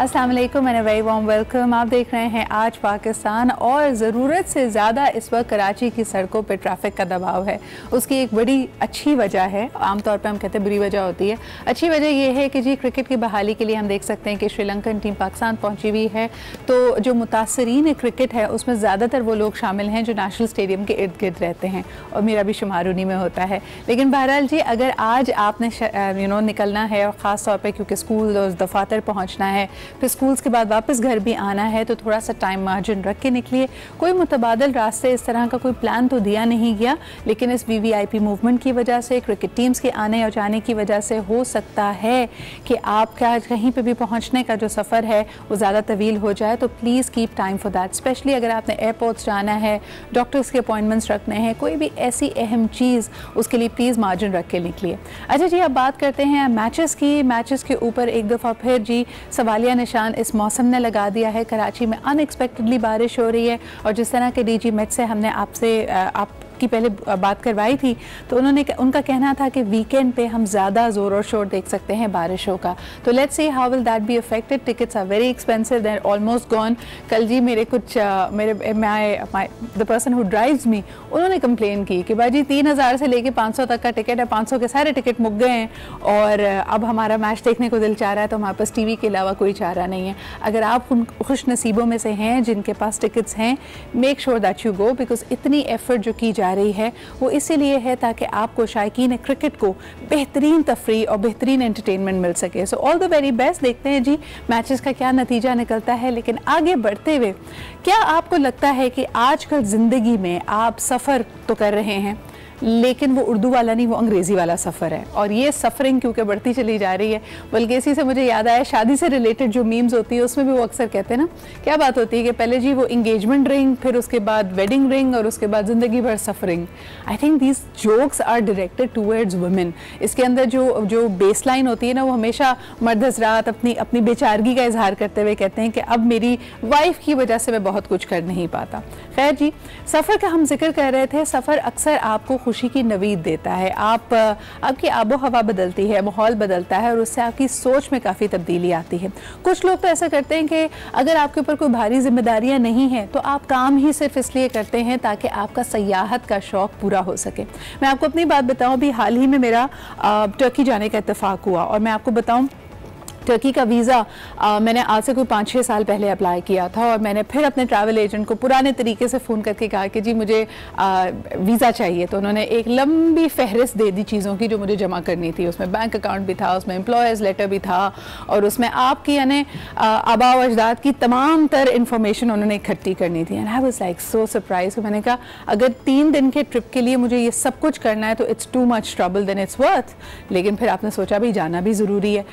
अस्सलाम वालेकुम and very warm welcome. आप देख रहे हैं आज पाकिस्तान, और ज़रूरत से ज़्यादा इस वक्त कराची की सड़कों पे ट्रैफिक का दबाव है। उसकी एक बड़ी अच्छी वजह है, आमतौर पे हम कहते हैं बुरी वजह होती है, अच्छी वजह यह है कि जी क्रिकेट की बहाली के लिए हम देख सकते हैं कि श्रीलंकन टीम पाकिस्तान पहुंची हुई है। तो जो मुतासरीन क्रिकेट है उसमें ज़्यादातर वो लोग शामिल हैं जो नेशनल स्टेडियम के इर्द गिर्द रहते हैं, और मेरा भी शुमार उन्हीं में होता है। लेकिन बहरहाल जी, अगर आज आपने निकलना है, और ख़ास तौर पर क्योंकि स्कूल और दफातर पहुँचना है, फिर स्कूल्स के बाद वापस घर भी आना है, तो थोड़ा सा टाइम मार्जिन रख के निकलिए। कोई मुतबादल रास्ते इस तरह का कोई प्लान तो दिया नहीं गया, लेकिन इस VVIP मूवमेंट की वजह से, क्रिकेट टीम्स के आने और जाने की वजह से हो सकता है कि आपका कहीं पे भी पहुंचने का जो सफ़र है वो ज़्यादा तवील हो जाए। तो please keep time for that, specially अगर आपने एयरपोर्ट्स जाना है, डॉक्टर्स के अपॉइंटमेंट्स रखने हैं, कोई भी ऐसी अहम चीज़, उसके लिए प्लीज़ मार्जिन रख के निकलिए। अच्छा जी, अब बात करते हैं मैचेस की। मैचेस के ऊपर एक दफ़ा फिर जी सवालिया निशान इस मौसम ने लगा दिया है। कराची में अनएक्सपेक्टेडली बारिश हो रही है, और जिस तरह के DG मेट से हमने आपकी पहले बात करवाई थी, तो उनका कहना था कि वीकेंड पे हम ज़्यादा ज़ोर और शोर देख सकते हैं बारिशों का। तो let's see how will that be affected. Tickets are very expensive, they are almost gone. कल जी the person who drives me, उन्होंने कंप्लेन की कि भाई जी 3000 से लेके 500 तक का टिकट है, 500 के सारे टिकट मुक गए हैं, और अब हमारा मैच देखने को दिल चाह रहा है, तो हमारे पास TV के अलावा कोई चारा नहीं है। अगर आप उन खुश नसीबों में से हैं जिनके पास टिकट्स हैं, make sure that you go, because इतनी एफर्ट जो की जा रही है वो इसीलिए है ताकि आपको शायकीन क्रिकेट को बेहतरीन तफरी और बेहतरीन एंटरटेनमेंट मिल सके। So all the very best. देखते हैं जी मैचेस का क्या नतीजा निकलता है। लेकिन आगे बढ़ते हुए, क्या आपको लगता है कि आजकल ज़िंदगी में आप सफ़र तो कर रहे हैं, लेकिन वो उर्दू वाला नहीं, वो अंग्रेज़ी वाला सफ़र है, और ये सफ़रिंग क्योंकि बढ़ती चली जा रही है। बल्कि इसी से मुझे याद आया, शादी से रिलेटेड जो मीम्स होती है उसमें भी वो अक्सर कहते हैं ना, क्या बात होती है कि पहले जी वो इंगेजमेंट रिंग, फिर उसके बाद वेडिंग रिंग, और उसके बाद ज़िंदगी भर suffering. I think these jokes are directed towards women. इसके अंदर जो बेस लाइन होती है ना, वो हमेशा मर्द हज़रात अपनी बेचारगी का इजहार करते हुए कहते हैं कि अब मेरी वाइफ की वजह से मैं बहुत कुछ कर नहीं पाता। खैर जी, सफ़र का हम जिक्र कर रहे थे। सफ़र अक्सर आपको खुशी की नवीद देता है। आपकी आबो हवा बदलती है, माहौल बदलता है, और उससे आपकी सोच में काफ़ी तब्दीली आती है। कुछ लोग तो ऐसा करते हैं कि अगर आपके ऊपर कोई भारी जिम्मेदारियां नहीं हैं, तो आप काम ही सिर्फ इसलिए करते हैं ताकि आपका सयाहत का शौक़ पूरा हो सके। मैं आपको अपनी बात बताऊं, अभी हाल ही में मेरा टर्की जाने का इत्तेफाक हुआ, और मैं आपको बताऊं, टर्की का वीज़ा मैंने आज से कोई 5-6 साल पहले अप्लाई किया था, और मैंने फिर अपने ट्रैवल एजेंट को पुराने तरीके से फ़ोन करके कहा कि जी मुझे वीज़ा चाहिए। तो उन्होंने एक लंबी फहरिस्त दे दी चीज़ों की जो मुझे जमा करनी थी। उसमें बैंक अकाउंट भी था, उसमें एम्प्लॉयज़ लेटर भी था, और उसमें आपकी यानी आबा व अजदाद की तमाम तर इन्फॉर्मेशन उन्होंने इकट्ठी करनी थी। And I was like so surprise. मैंने कहा अगर 3 दिन के ट्रिप के लिए मुझे ये सब कुछ करना है तो it's too much trouble than it's worth. लेकिन फिर आपने सोचा भी जाना भी ज़रूरी है।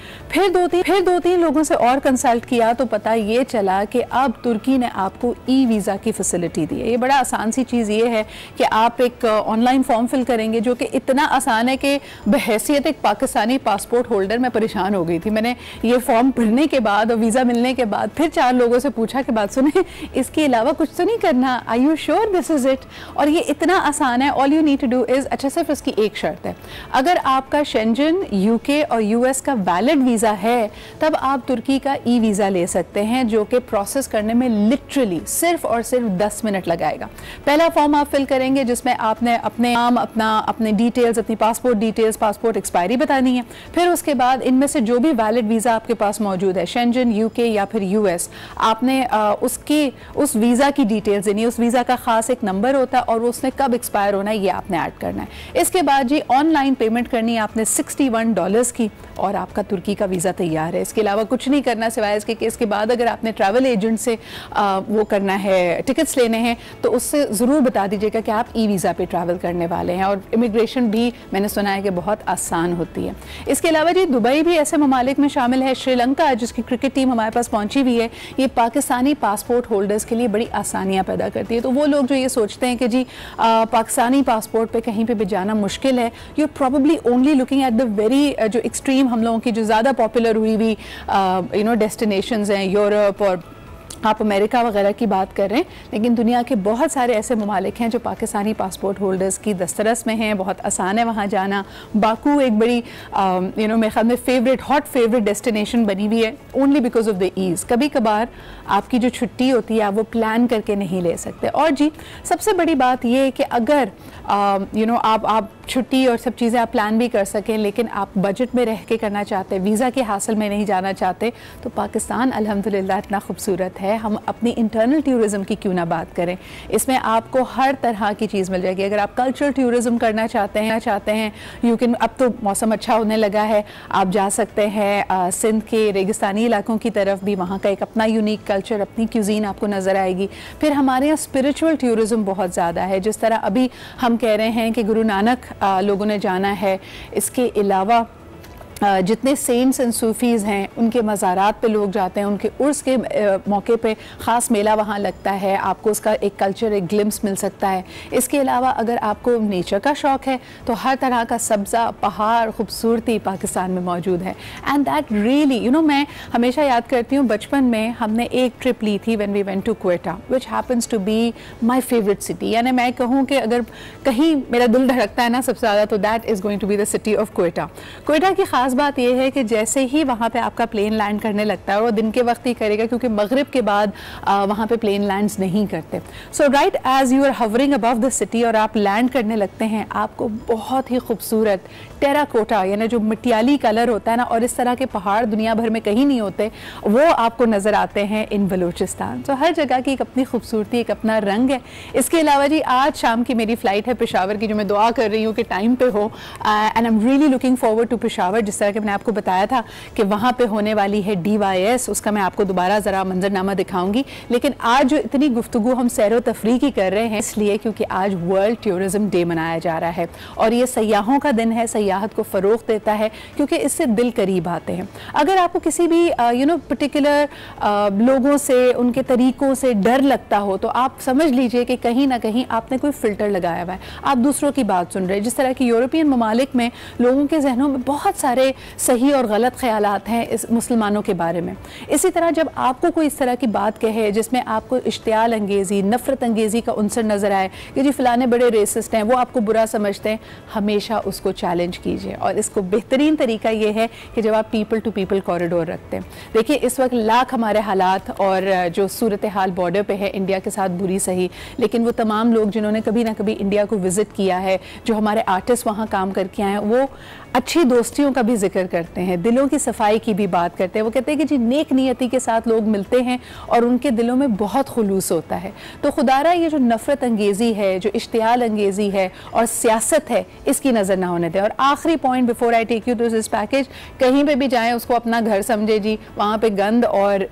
फिर दो तीन लोगों से और कंसल्ट किया तो पता ये चला कि अब तुर्की ने आपको वीज़ा की फैसिलिटी दी है। ये बड़ा आसान सी चीज़ ये है कि आप एक ऑनलाइन फॉर्म फिल करेंगे, जो कि इतना आसान है कि बहैसियत एक पाकिस्तानी पासपोर्ट होल्डर मैं परेशान हो गई थी। मैंने ये फॉर्म भरने के बाद और वीज़ा मिलने के बाद फिर 4 लोगों से पूछा कि बात सुने, इसके अलावा कुछ तो नहीं करना, are you sure this is it? और ये इतना आसान है, all you need to do is, अच्छा सिर्फ इसकी एक शर्त है, अगर आपका शेंजन, UK और US का वैलिड वीज़ा है, तब आप तुर्की का वीज़ा ले सकते हैं, जो कि प्रोसेस करने में लिटरली सिर्फ और सिर्फ 10 मिनट लगाएगा। पहला फॉर्म आप फिल करेंगे जिसमें आपने अपने नाम, अपने डिटेल्स, अपनी पासपोर्ट डिटेल्स, पासपोर्ट एक्सपायरी बतानी है। फिर उसके बाद इनमें से जो भी वैलिड वीज़ा आपके पास मौजूद है, शेंजन, UK या फिर US, आपने उस वीज़ा की डिटेल्स देनी है। उस वीज़ा का खास एक नंबर होता है, और उसने कब एक्सपायर होना है ये आपने ऐड करना है। इसके बाद जी ऑनलाइन पेमेंट करनी है आपने $61 की, और आपका तुर्की का वीज़ा तैयार है। इसके अलावा कुछ नहीं करना सिवाय इसके कि इसके बाद अगर आपने ट्रैवल एजेंट से वो करना है, टिकट्स लेने हैं, तो उससे ज़रूर बता दीजिएगा कि आप वीज़ा पे ट्रैवल करने वाले हैं। और इमिग्रेशन भी मैंने सुना है कि बहुत आसान होती है। इसके अलावा जी दुबई भी ऐसे ममालिक में शामिल है। श्रीलंका जिसकी क्रिकेट टीम हमारे पास पहुंची हुई है, ये पाकिस्तानी पासपोर्ट होल्डर्स के लिए बड़ी आसानियाँ पैदा करती है। तो वो लोग जो ये सोचते हैं कि जी पाकिस्तानी पासपोर्ट पर कहीं पर भी जाना मुश्किल है, you probably only looking at the very जो एक्सट्रीम, हम लोगों की जो ज़्यादा पॉपुलर हुई डेस्टिनेशंस हैं यूरोप और आप अमेरिका वगैरह की बात कर रहे हैं, लेकिन दुनिया के बहुत सारे ऐसे ममालिक हैं जो पाकिस्तानी पासपोर्ट होल्डर्स की दस्तरस में हैं, बहुत आसान है वहाँ जाना। बाकू एक बड़ी मेरे ख्याल में हॉट फेवरेट डेस्टिनेशन बनी हुई है only because of the ease. कभी कभार आपकी जो छुट्टी होती है आप वो प्लान करके नहीं ले सकते। और जी सबसे बड़ी बात ये है कि अगर आप छुट्टी और सब चीज़ें आप प्लान भी कर सकें, लेकिन आप बजट में रह के करना चाहते हैं, वीज़ा के हासिल में नहीं जाना चाहते, तो पाकिस्तान अल्हम्दुलिल्लाह इतना खूबसूरत है। हम अपनी इंटरनल टूरिज़्म की क्यों ना बात करें, इसमें आपको हर तरह की चीज़ मिल जाएगी। अगर आप कल्चरल टूरिज़्म करना चाहते हैं यू कैन, अब तो मौसम अच्छा होने लगा है, आप जा सकते हैं सिंध के रेगिस्तानी इलाकों की तरफ भी, वहाँ का एक अपना यूनिक कल्चर, अपनी क्यूजीन आपको नज़र आएगी। फिर हमारे यहाँ स्पिरिचुअल टूरिज़्म बहुत ज़्यादा है, जिस तरह अभी हम कह रहे हैं कि गुरु नानक लोगों ने जाना है। इसके अलावा जितने सेंट्स एंड सूफीज़ हैं उनके मज़ारात पे लोग जाते हैं, उनके उर्स के मौके पे ख़ास मेला वहाँ लगता है, आपको उसका एक कल्चर, एक ग्लिम्स मिल सकता है। इसके अलावा अगर आपको नेचर का शौक़ है तो हर तरह का सब्ज़ा, पहाड़, खूबसूरती पाकिस्तान में मौजूद है। एंड दैट रियली मैं हमेशा याद करती हूँ, बचपन में हमने एक ट्रिप ली थी when we went to Quetta, which happens to be my favourite city. यानी मैं कहूँ कि अगर कहीं मेरा दिल धड़कता है ना सबसे ज़्यादा, तो that is going to be the city of Quetta. Quetta की खास बात यह है कि जैसे ही वहाँ पे आपका प्लेन लैंड करने लगता है, और दिन के वक्त ही करेगा क्योंकि मगरिब के बाद वहाँ पे प्लेन लैंड्स नहीं करते। So right as you are hovering above the city और आप लैंड करने लगते हैं, आपको बहुत ही खूबसूरत टेराकोटा यानी जो मटियाली कलर होता है ना, और इस तरह के पहाड़ दुनिया भर में कहीं नहीं होते, वो आपको नज़र आते हैं इन बलूचिस्तान। तो हर जगह की एक अपनी खूबसूरती, एक अपना रंग है। इसके अलावा जी आज शाम की मेरी फ़्लाइट है पेशावर की, जो मैं दुआ कर रही हूँ कि टाइम पे हो, and I am really looking forward to Peshawar. जिस तरह के मैंने आपको बताया था कि वहाँ पे होने वाली है DYS, उसका मैं आपको दोबारा ज़रा मंजरनामा दिखाऊंगी। लेकिन आज जो इतनी गुफ्तगू हम सैर तफरी की कर रहे हैं, इसलिए क्योंकि आज वर्ल्ड टूरिज़्म डे मनाया जा रहा है, और ये सयाहों का दिन है, सयाहत को फ़रोग़ देता है क्योंकि इससे दिल करीब आते हैं। अगर आपको किसी भी पर्टिकुलर लोगों से, उनके तरीक़ों से डर लगता हो, तो आप समझ लीजिए कि कहीं ना कहीं आपने कोई फ़िल्टर लगाया हुआ है, आप दूसरों की बात सुन रहे हैं। जिस तरह की यूरोपियन ममालिक में लोगों के जहनों में बहुत सारे सही और गलत ख़यालात हैं इस मुसलमानों के बारे में, इसी तरह जब आपको कोई इस तरह की बात कहे जिसमें आपको इश्तियाल अंगेज़ी, नफ़रत अंगेज़ी का उनसर नज़र आए कि जी फ़लाने बड़े रेसिस्ट हैं, वो आपको बुरा समझते हैं, हमेशा उसको चैलेंज कीजिए। और इसको बेहतरीन तरीका ये है कि जब आप पीपल टू पीपल कॉरिडोर रखते हैं। देखिए इस वक्त लाख हमारे हालात और जो सूरत हाल बॉर्डर पे है इंडिया के साथ बुरी सही, लेकिन वो तमाम लोग जिन्होंने कभी ना कभी इंडिया को विज़िट किया है, जो हमारे आर्टिस्ट वहाँ काम करके आए हैं, वो अच्छी दोस्तियों का भी जिक्र करते हैं, दिलों की सफाई की भी बात करते हैं। वो कहते हैं कि जी नेक नियति के साथ लोग मिलते हैं और उनके दिलों में बहुत खुलूस होता है। तो खुदारा ये जो नफ़रत अंगेज़ी है, जो इश्तियाल अंगेज़ी है और सियासत है, इसकी नज़र ना होने दें। और आखिरी point before I take you to this package, कहीं पे भी जाएं उसको अपना घर समझे जी, वहाँ पे गंद और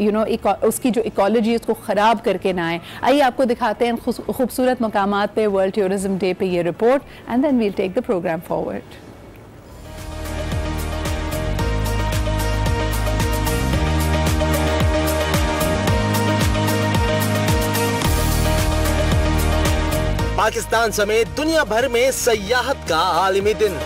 उसकी जो इकोलॉजी उसको ख़राब करके ना आए। आइए आपको दिखाते हैं खूबसूरत मकामात पे वर्ल्ड टूरिज़्म डे पे ये रिपोर्ट, and then we'll take the programme forward. Pakistan समेत दुनिया भर में सयाहत का आलमी दिन।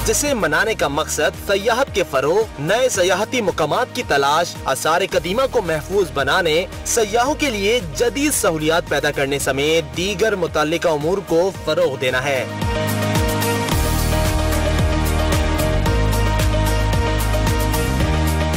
जिसे मनाने का मकसद सयाहत के फरोग, नए सयाहती मुकामात की तलाश, आसार कदीमा को महफूज बनाने, सयाहों के लिए जदीद सहूलियात पैदा करने समेत दीगर मुतल्लिका उमूर को फरोग देना है।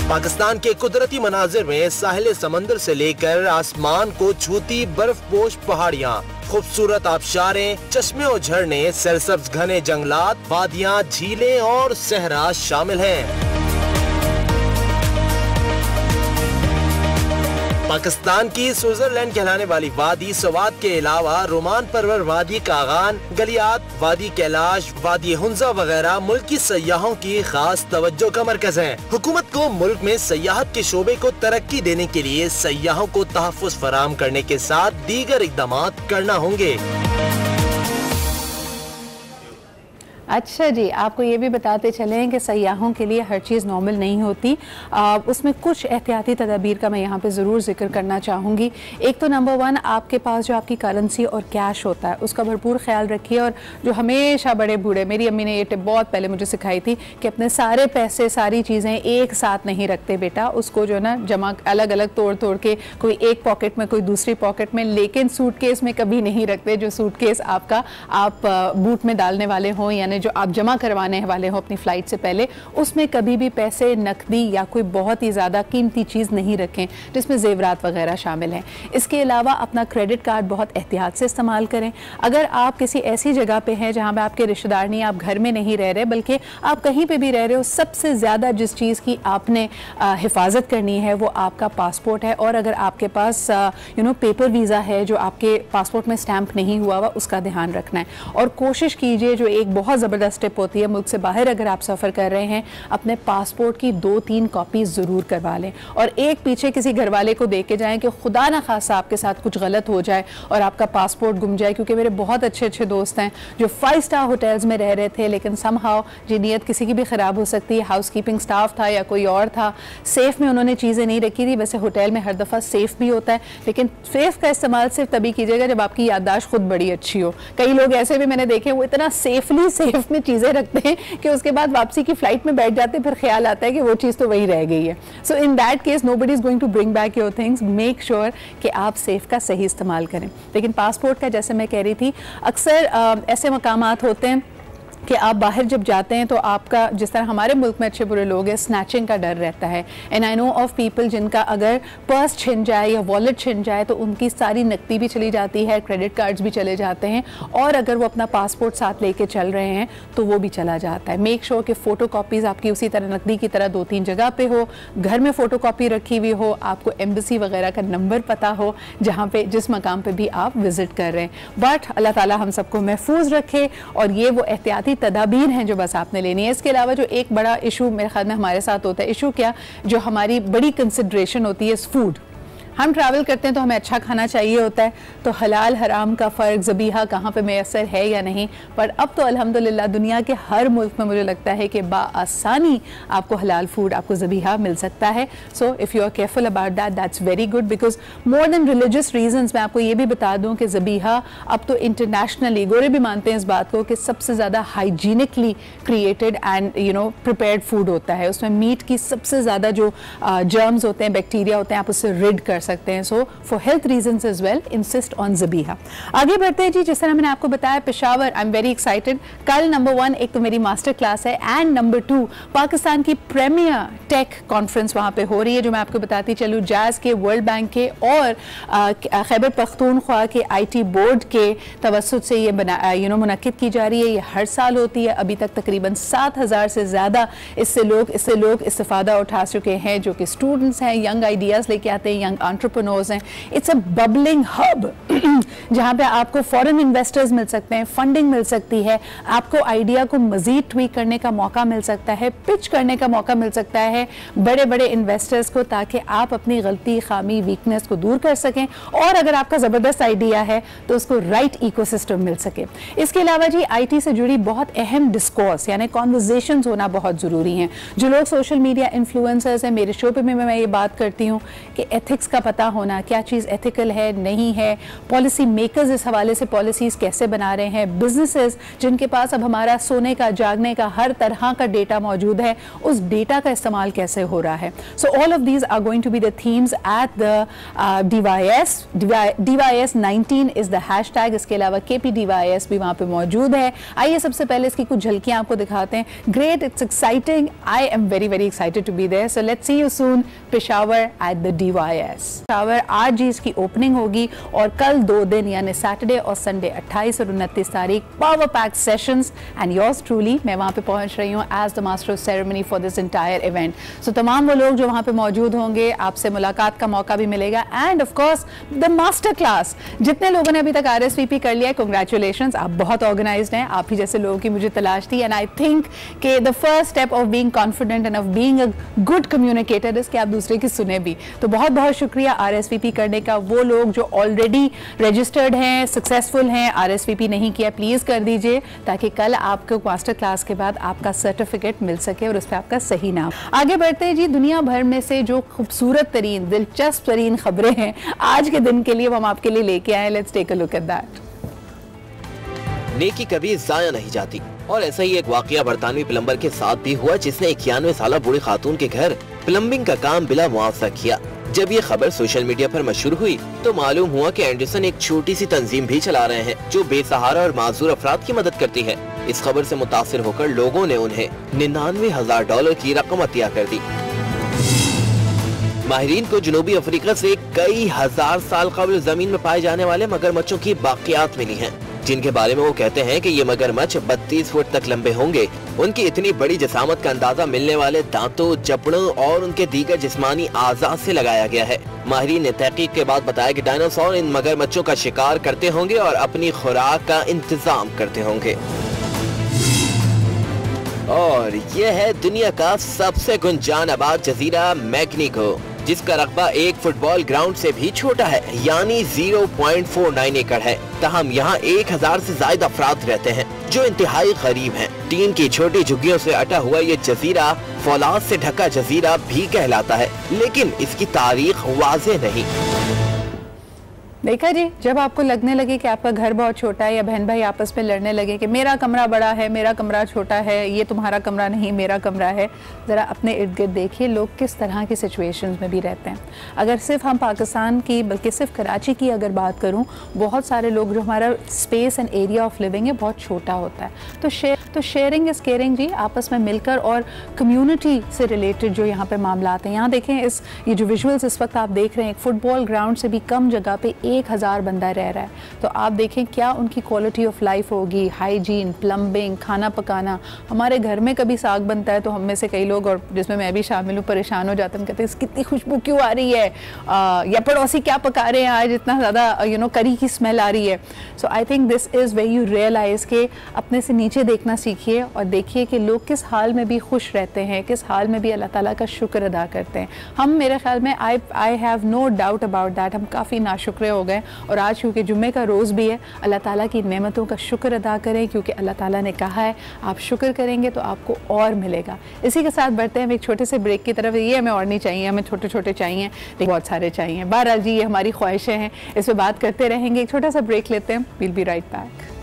पाकिस्तान के कुदरती मनाजिर में साहिल समंदर से लेकर आसमान को छूती बर्फपोश पहाड़ियाँ, खूबसूरत आबशारें, चश्मे और झरने, सरसब्ज घने जंगलात, वादियाँ, झीलें और सहरा शामिल हैं। पाकिस्तान की स्विट्जरलैंड कहलाने वाली वादी सवात के अलावा रोमान परवर वादी कागान, गलियात, वादी कैलाश, वादी हुंजा वगैरह मुल्क की सयाहों की खास तवज्जो का मरकज है। हुकूमत को मुल्क में सयाहत के शोबे को तरक्की देने के लिए सयाहों को तहफ़्फ़ुज़ फराहम करने के साथ दीगर इक़दामात करना होंगे। अच्छा जी, आपको ये भी बताते चलें कि सयाहों के लिए हर चीज़ नॉर्मल नहीं होती, उसमें कुछ एहतियाती तदाबीर का मैं यहाँ पे ज़रूर जिक्र करना चाहूँगी। एक तो नंबर 1, आपके पास जो आपकी करेंसी और कैश होता है उसका भरपूर ख्याल रखिए। और जो हमेशा बड़े बूढ़े, मेरी अम्मी ने ये टिप बहुत पहले मुझे सिखाई थी कि अपने सारे पैसे सारी चीज़ें एक साथ नहीं रखते बेटा, उसको जो ना जमा अलग अलग तोड़ तोड़ के, कोई एक पॉकेट में कोई दूसरी पॉकेट में, लेकिन सूटकेस में कभी नहीं रखते जो सूटकेस आपका आप बूट में डालने वाले हों, यानी जो आप जमा करवाने वाले हो अपनी फ़्लाइट से पहले, उसमें कभी भी पैसे, नकदी या कोई बहुत ही ज़्यादा कीमती चीज़ नहीं रखें जिसमें जेवरात वगैरह शामिल हैं। इसके अलावा अपना क्रेडिट कार्ड बहुत एहतियात से इस्तेमाल करें। अगर आप किसी ऐसी जगह पे हैं जहाँ पे आपके रिश्तेदार नहीं, आप घर में नहीं रह रहे बल्कि आप कहीं पे भी रह रहे हो, सबसे ज़्यादा जिस चीज़ की आपने हिफाजत करनी है वो आपका पासपोर्ट है। और अगर आपके पास पेपर वीज़ा है जो आपके पासपोर्ट में स्टैंप नहीं हुआ हुआ, उसका ध्यान रखना है। और कोशिश कीजिए, जो एक बहुत ज़बरदस्त टिप होती है, मुल्क से बाहर अगर आप सफ़र कर रहे हैं, अपने पासपोर्ट की 2-3 कॉपीज़ ज़रूर करवा लें और एक पीछे किसी घर वाले को दे के जाएँ कि खुदा ना खासा आपके साथ कुछ गलत हो जाए और आपका पासपोर्ट गुम जाए। क्योंकि मेरे बहुत अच्छे अच्छे दोस्त हैं जो 5 स्टार होटल्स में रह रहे थे, लेकिन समहाउ जी नीयत किसी की भी ख़राब हो सकती है, हाउस कीपिंग स्टाफ था या कोई और था, सेफ़ में उन्होंने चीज़ें नहीं रखी थी। वैसे होटल में हर दफ़ा सेफ़ भी होता है, लेकिन सेफ़ का इस्तेमाल सिर्फ तभी कीजिएगा जब आपकी याददाश्त खुद बड़ी अच्छी हो। कई लोग ऐसे भी मैंने देखे, वो इतना सेफली सेफ में चीज़ें रखते हैं कि उसके बाद वापसी की फ्लाइट में बैठ जाते हैं, फिर ख्याल आता है कि वो चीज़ तो वही रह गई है। So in that case nobody is going to bring back your things. Make sure कि आप सेफ का सही इस्तेमाल करें। लेकिन पासपोर्ट का, जैसे मैं कह रही थी, अक्सर ऐसे मकामात होते हैं कि आप बाहर जब जाते हैं तो आपका, जिस तरह हमारे मुल्क में अच्छे बुरे लोग हैं, स्नैचिंग का डर रहता है। And I know of people जिनका अगर पर्स छिन जाए या वॉलेट छिन जाए तो उनकी सारी नकदी भी चली जाती है, क्रेडिट कार्ड्स भी चले जाते हैं, और अगर वो अपना पासपोर्ट साथ लेके चल रहे हैं तो वो भी चला जाता है। मेक श्योर कि फ़ोटो कापीज़ आपकी उसी तरह नकदी की तरह 2-3 जगह पे हो, घर में फ़ोटो कापी रखी हुई हो, आपको एम्बेसी वगैरह का नंबर पता हो जहाँ पे, जिस मकाम पे भी आप विज़िट कर रहे हैं। बट अल्लाह ताला हम सबको महफूज रखे, और ये वो एहतियाती तदाबीर हैं जो बस आपने लेनी है। इसके अलावा जो एक बड़ा इशू मेरे ख्याल में हमारे साथ होता है, इशू क्या, जो हमारी बड़ी कंसिड्रेशन होती है, फूड। हम ट्रैवल करते हैं तो हमें अच्छा खाना चाहिए होता है, तो हलाल हराम का फ़र्क, ज़बीहा कहाँ पे मैसर है या नहीं। पर अब तो अल्हम्दुलिल्लाह दुनिया के हर मुल्क में मुझे लगता है कि बाआसानी आपको हलाल फूड, आपको ज़बीहा मिल सकता है। So if you are careful about that, that's very good, because more than religious reasons मैं आपको ये भी बता दूँ कि ज़बीहा अब तो इंटरनेशनली, गोरे भी मानते हैं इस बात को, कि सबसे ज़्यादा hygienically created and prepared food होता है। उसमें मीट की सबसे ज़्यादा जो जर्म्स होते हैं, बैक्टीरिया होते हैं, आप उससे रिड कर सकते हैं। So for health reasons as well insist on ज़बीहा। आगे बढ़ते हैं जी। जिस तरह मैंने आपको बताया, Peshawar, I am very excited. कल नंबर 1 एक तो मेरी मास्टर क्लास है, एंड नंबर 2 पाकिस्तान की प्रीमियर टेक कॉन्फ्रेंस वहाँ पे हो रही है, जो मैं आपको बताती चलूँ, जाज़ के, वर्ल्ड बैंक के और खैबर पख्तूनख्वा के IT बोर्ड के तवस्सुत से ये मुनक्किद की जा रही है। ये हर साल होती है। अभी तक तकरीबन 7000 से ज़्यादा इससे लोग इस्तिफ़ादा उठा चुके हैं, जो कि स्टूडेंट्स हैं, यंग आइडियाज़ लेके आते हैं, यंग एंटरप्रेन्योर्स हैं। इट्स अ बबलिंग हब जहाँ पे आपको फॉरेन इन्वेस्टर्स मिल सकते हैं, फंडिंग मिल सकती है, आपको आइडिया को मजीद ट्वीक करने का मौका मिल सकता है, पिच करने का मौका मिल सकता है बड़े बड़े इन्वेस्टर्स को, ताकि आप अपनी गलती, खामी, वीकनेस को दूर कर सकें, और अगर आपका ज़बरदस्त आइडिया है तो उसको राइट इकोसिस्टम मिल सके। इसके अलावा जी IT से जुड़ी बहुत अहम डिस्कोर्स यानी कॉन्वर्जेशंस होना बहुत ज़रूरी हैं। जो लोग सोशल मीडिया इन्फ्लुएंसर्स हैं, मेरे शो पे में मैं ये बात करती हूँ कि एथिक्स का पता होना, क्या चीज़ एथिकल है, नहीं है, पॉलिसी मेकर्स इस हवाले से पॉलिसीज़ कैसे बना रहे हैं, बिजनेसेस जिनके पास अब हमारा सोने का, जागने का, हर तरह का डेटा मौजूद है, उस डेटा का इस्तेमाल कैसे हो रहा है। So all of these are going to be the themes at the DYS 19 is the hashtag. इसके अलावा KPDYS भी वहाँ पे मौजूद है। आइए सबसे पहले इसकी कुछ झलकियाँ आपको दिखाते हैं। Great, it's exciting, I am very very excited to be there. So let's see you soon Peshawar at the DYS। Peshawar आज जी इसकी ओपनिंग होगी, और कल 2 दिन यानी सैटरडे और संडे 28 और 29 तारीख power pack sessions, and yours truly मैं वहाँ पे पहुँच रही हूँ as the master of ceremony for this entire event. So तमाम वो लोग जो वहाँ पे मौजूद होंगे, आपसे मुलाकात का मौका भी मिलेगा, end of course the master class. जितने लोगों ने अभी तक RSVP कर लिया है, कांग्रेचुलेशंस, आप बहुत ऑर्गेनाइज्ड हैं। आप ही जैसे लोगों की मुझे तलाश थी, एंड आई थिंक कि the first step of being confident end of being a good communicator is कि आप दूसरे की सुने भी। तो बहुत बहुत शुक्रिया। शुक्रिया RSVP करने का। वो लोग जो ऑलरेडी रजिस्टर्ड हैं, सक्सेसफुल हैं, RSVP नहीं किया प्लीज़ कर दीजिए, ताकि कल आपको मास्टर क्लास के बाद आपका सर्टिफिकेट मिल सके और उस पर आपका सही नाम। आगे बढ़ते हैं जी। दुनिया भर में से जो खूबसूरत तरीन, दिलचस्प तरीन खबरें हैं आज के दिन के लिए हम आपके लिए लेके आए। Let's take a look at that. नेकी कभी जाया नहीं जाती, और ऐसा ही एक वाकया बरतानवी प्लम्बर के साथ भी हुआ, जिसने 91 साल बूढ़ी खातून के घर प्लम्बिंग का काम बिला मुआवजा किया। जब ये खबर सोशल मीडिया पर मशहूर हुई तो मालूम हुआ कि एंडरसन एक छोटी सी तंजीम भी चला रहे हैं जो बेसहारा और माजूर अफराद की मदद करती है। इस खबर से मुतासिर होकर लोगों ने उन्हें $99,000 की रकम अतिया कर दी। माहिरीन को जनूबी अफ्रीका से कई हजार साल कबल जमीन में पाए जाने वाले मगरमच्छों की बाकियात मिली हैं, जिनके बारे में वो कहते हैं कि ये मगरमच्छ 32 फुट तक लंबे होंगे। उनकी इतनी बड़ी जसामत का अंदाजा मिलने वाले दांतों, जबड़ों और उनके दीगर जिस्मानी आज़ाद से लगाया गया है। माहिरीन ने तहकीक के बाद बताया कि डायनासोर इन मगरमच्छों का शिकार करते होंगे और अपनी खुराक का इंतजाम करते होंगे। और यह है दुनिया का सबसे गुंजान आबाद जजीरा मैग्निको, जिसका रकबा एक फुटबॉल ग्राउंड से भी छोटा है, यानी 0.49 एकड़ है। तहम यहाँ 1000 से ज्यादा अफराद रहते हैं जो इंतहाई गरीब हैं। टीन की छोटी झुग्गियों से अटा हुआ ये जजीरा फौलाद से ढका जजीरा भी कहलाता है, लेकिन इसकी तारीख वाज़ेह नहीं। देखा जी, जब आपको लगने लगे कि आपका घर बहुत छोटा है या बहन भाई आपस में लड़ने लगे कि मेरा कमरा बड़ा है, मेरा कमरा छोटा है, ये तुम्हारा कमरा नहीं मेरा कमरा है, ज़रा अपने इर्द गिर्द देखिए लोग किस तरह की सिचुएशंस में भी रहते हैं। अगर सिर्फ हम पाकिस्तान की बल्कि सिर्फ कराची की अगर बात करूं, बहुत सारे लोग जो हमारा space and area of living है बहुत छोटा होता है। तो शेयरिंग इज़ केयरिंग जी, आपस में मिलकर और कम्युनिटी से रिलेटेड जो यहाँ पर मामला हैं। यहाँ देखें ये जो विजुअल्स इस वक्त आप देख रहे हैं, एक फुटबॉल ग्राउंड से भी कम जगह पे 1000 बंदा रह रहा है। तो आप देखें क्या उनकी क्वालिटी ऑफ लाइफ होगी, हाइजीन, प्लम्बिंग, खाना पकाना। हमारे घर में कभी साग बनता है तो हम में से कई लोग, और जिसमें मैं भी शामिल हूँ, परेशान हो जाते हैं, कहते हैं कितनी खुशबू क्यों आ रही है, या पड़ोसी क्या पका रहे हैं आज, इतना ज़्यादा करी की स्मेल आ रही है। So I think this is where you realise के अपने से नीचे देखना सीखिए और देखिए कि लोग किस हाल में भी खुश रहते हैं, किस हाल में भी अल्लाह ताला का शुक्र अदा करते हैं। हम, मेरे ख्याल में, I have no doubt about that, हम काफ़ी नाशुक्र हो गए। और आज क्योंकि जुम्मे का रोज़ भी है, अल्लाह ताला की नेमतों का शुक्र अदा करें, क्योंकि अल्लाह ताला ने कहा है आप शुक्र करेंगे तो आपको और मिलेगा। इसी के साथ बढ़ते हैं हम एक छोटे से ब्रेक की तरफ। ये हमें और नहीं चाहिए, हमें छोटे छोटे चाहिए, लेकिन बहुत सारे चाहिए। बहरहाल जी, ये हमारी ख्वाहिशें हैं, इस पर बात करते रहेंगे। एक छोटा सा ब्रेक लेते हैं, we'll be right back.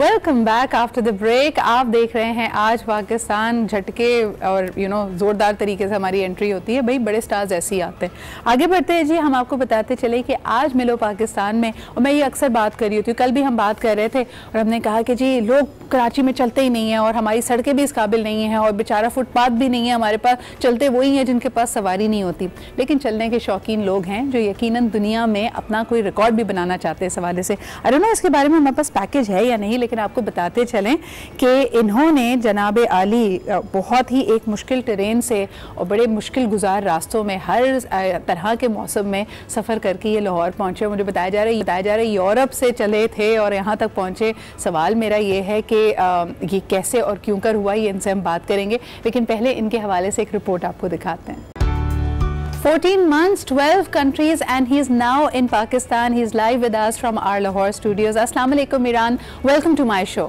Welcome back after the break. आप देख रहे हैं आज पाकिस्तान झटके और ज़ोरदार तरीके से हमारी एंट्री होती है। भाई बड़े स्टार्स ऐसे ही आते हैं। आगे बढ़ते हैं जी, हम आपको बताते चले कि आज मिलो पाकिस्तान में, और मैं ये अक्सर बात कर रही होती हूँ, कल भी हम बात कर रहे थे और हमने कहा कि जी लोग कराची में चलते ही नहीं हैं और हमारी सड़कें भी इस काबिल नहीं हैं और बेचारा फुटपाथ भी नहीं है हमारे पास, चलते वही हैं जिनके पास सवारी नहीं होती। लेकिन चलने के शौकीन लोग हैं जो यकीनन दुनिया में अपना कोई रिकॉर्ड भी बनाना चाहते हैं इस हवाले से। आई डोंट नो इसके बारे में हमारे पास पैकेज है या नहीं, लेकिन आपको बताते चलें कि इन्होंने जनाब आली बहुत ही एक मुश्किल टेरेन से और बड़े मुश्किल गुजार रास्तों में हर तरह के मौसम में सफ़र करके ये लाहौर पहुँचे। मुझे बताया जा रहा है यूरोप से चले थे और यहाँ तक पहुँचे। सवाल मेरा ये है कि ये कैसे और क्यों कर हुआ, ये इनसे हम बात करेंगे, लेकिन पहले इनके हवाले से एक रिपोर्ट आपको दिखाते हैं। 14 months, 12 countries, and he is now in Pakistan. He is live with us from our Lahore studios. Assalamu alaikum, Miran. Welcome to my show.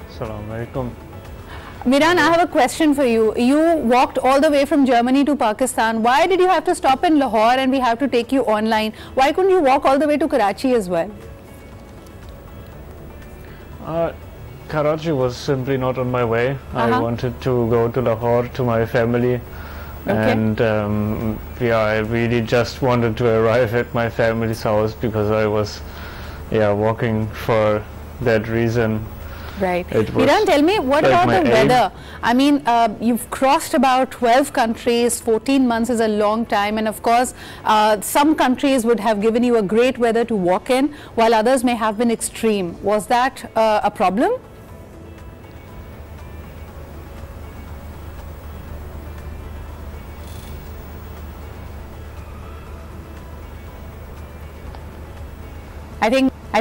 Assalamu alaikum. Miran, I have a question for you. You walked all the way from Germany to Pakistan. Why did you have to stop in Lahore and we have to take you online? Why couldn't you walk all the way to Karachi as well? Karachi was simply not on my way. I wanted to go to Lahore to my family, and yeah, I really just wanted to arrive at my family's house because I was walking for that reason. Right. Miran, tell me, what like about the aim. weather? I mean, you've crossed about 12 countries, 14 months is a long time, and of course, some countries would have given you a great weather to walk in, while others may have been extreme. Was that a problem? I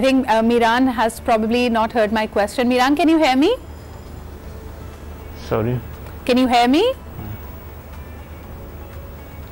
think Miran has probably not heard my question. Miran, can you hear me? Sorry? Can you hear me?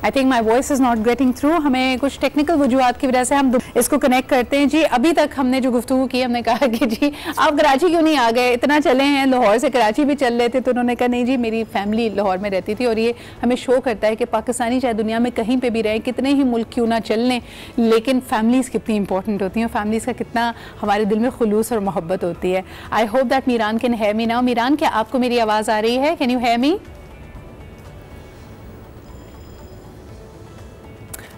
I think my voice is not getting through. हमें कुछ technical वजूहात की वजह से हम इसको connect करते हैं। जी, अभी तक हमने जो गुफ्तगू की, हमने कहा कि जी आप कराची क्यों नहीं आ गए, इतना चले हैं, लाहौर से कराची भी चल रहे थे, तो उन्होंने कहा नहीं जी मेरी फैमिली लाहौर में रहती थी। और ये हमें शो करता है कि पाकिस्तानी चाहे दुनिया में कहीं पे भी रहें, कितने ही मुल्क क्यों ना चल लें, लेकिन फैमिलीज़ कितनी इंपॉर्टेंट होती हैं, फैमिलीज़ का कितना हमारे दिल में खुलूस और मोहब्बत होती है। I hope that Meeran can hear me now. Meeran, क्या आपको मेरी आवाज़ आ रही है? Can you hear me?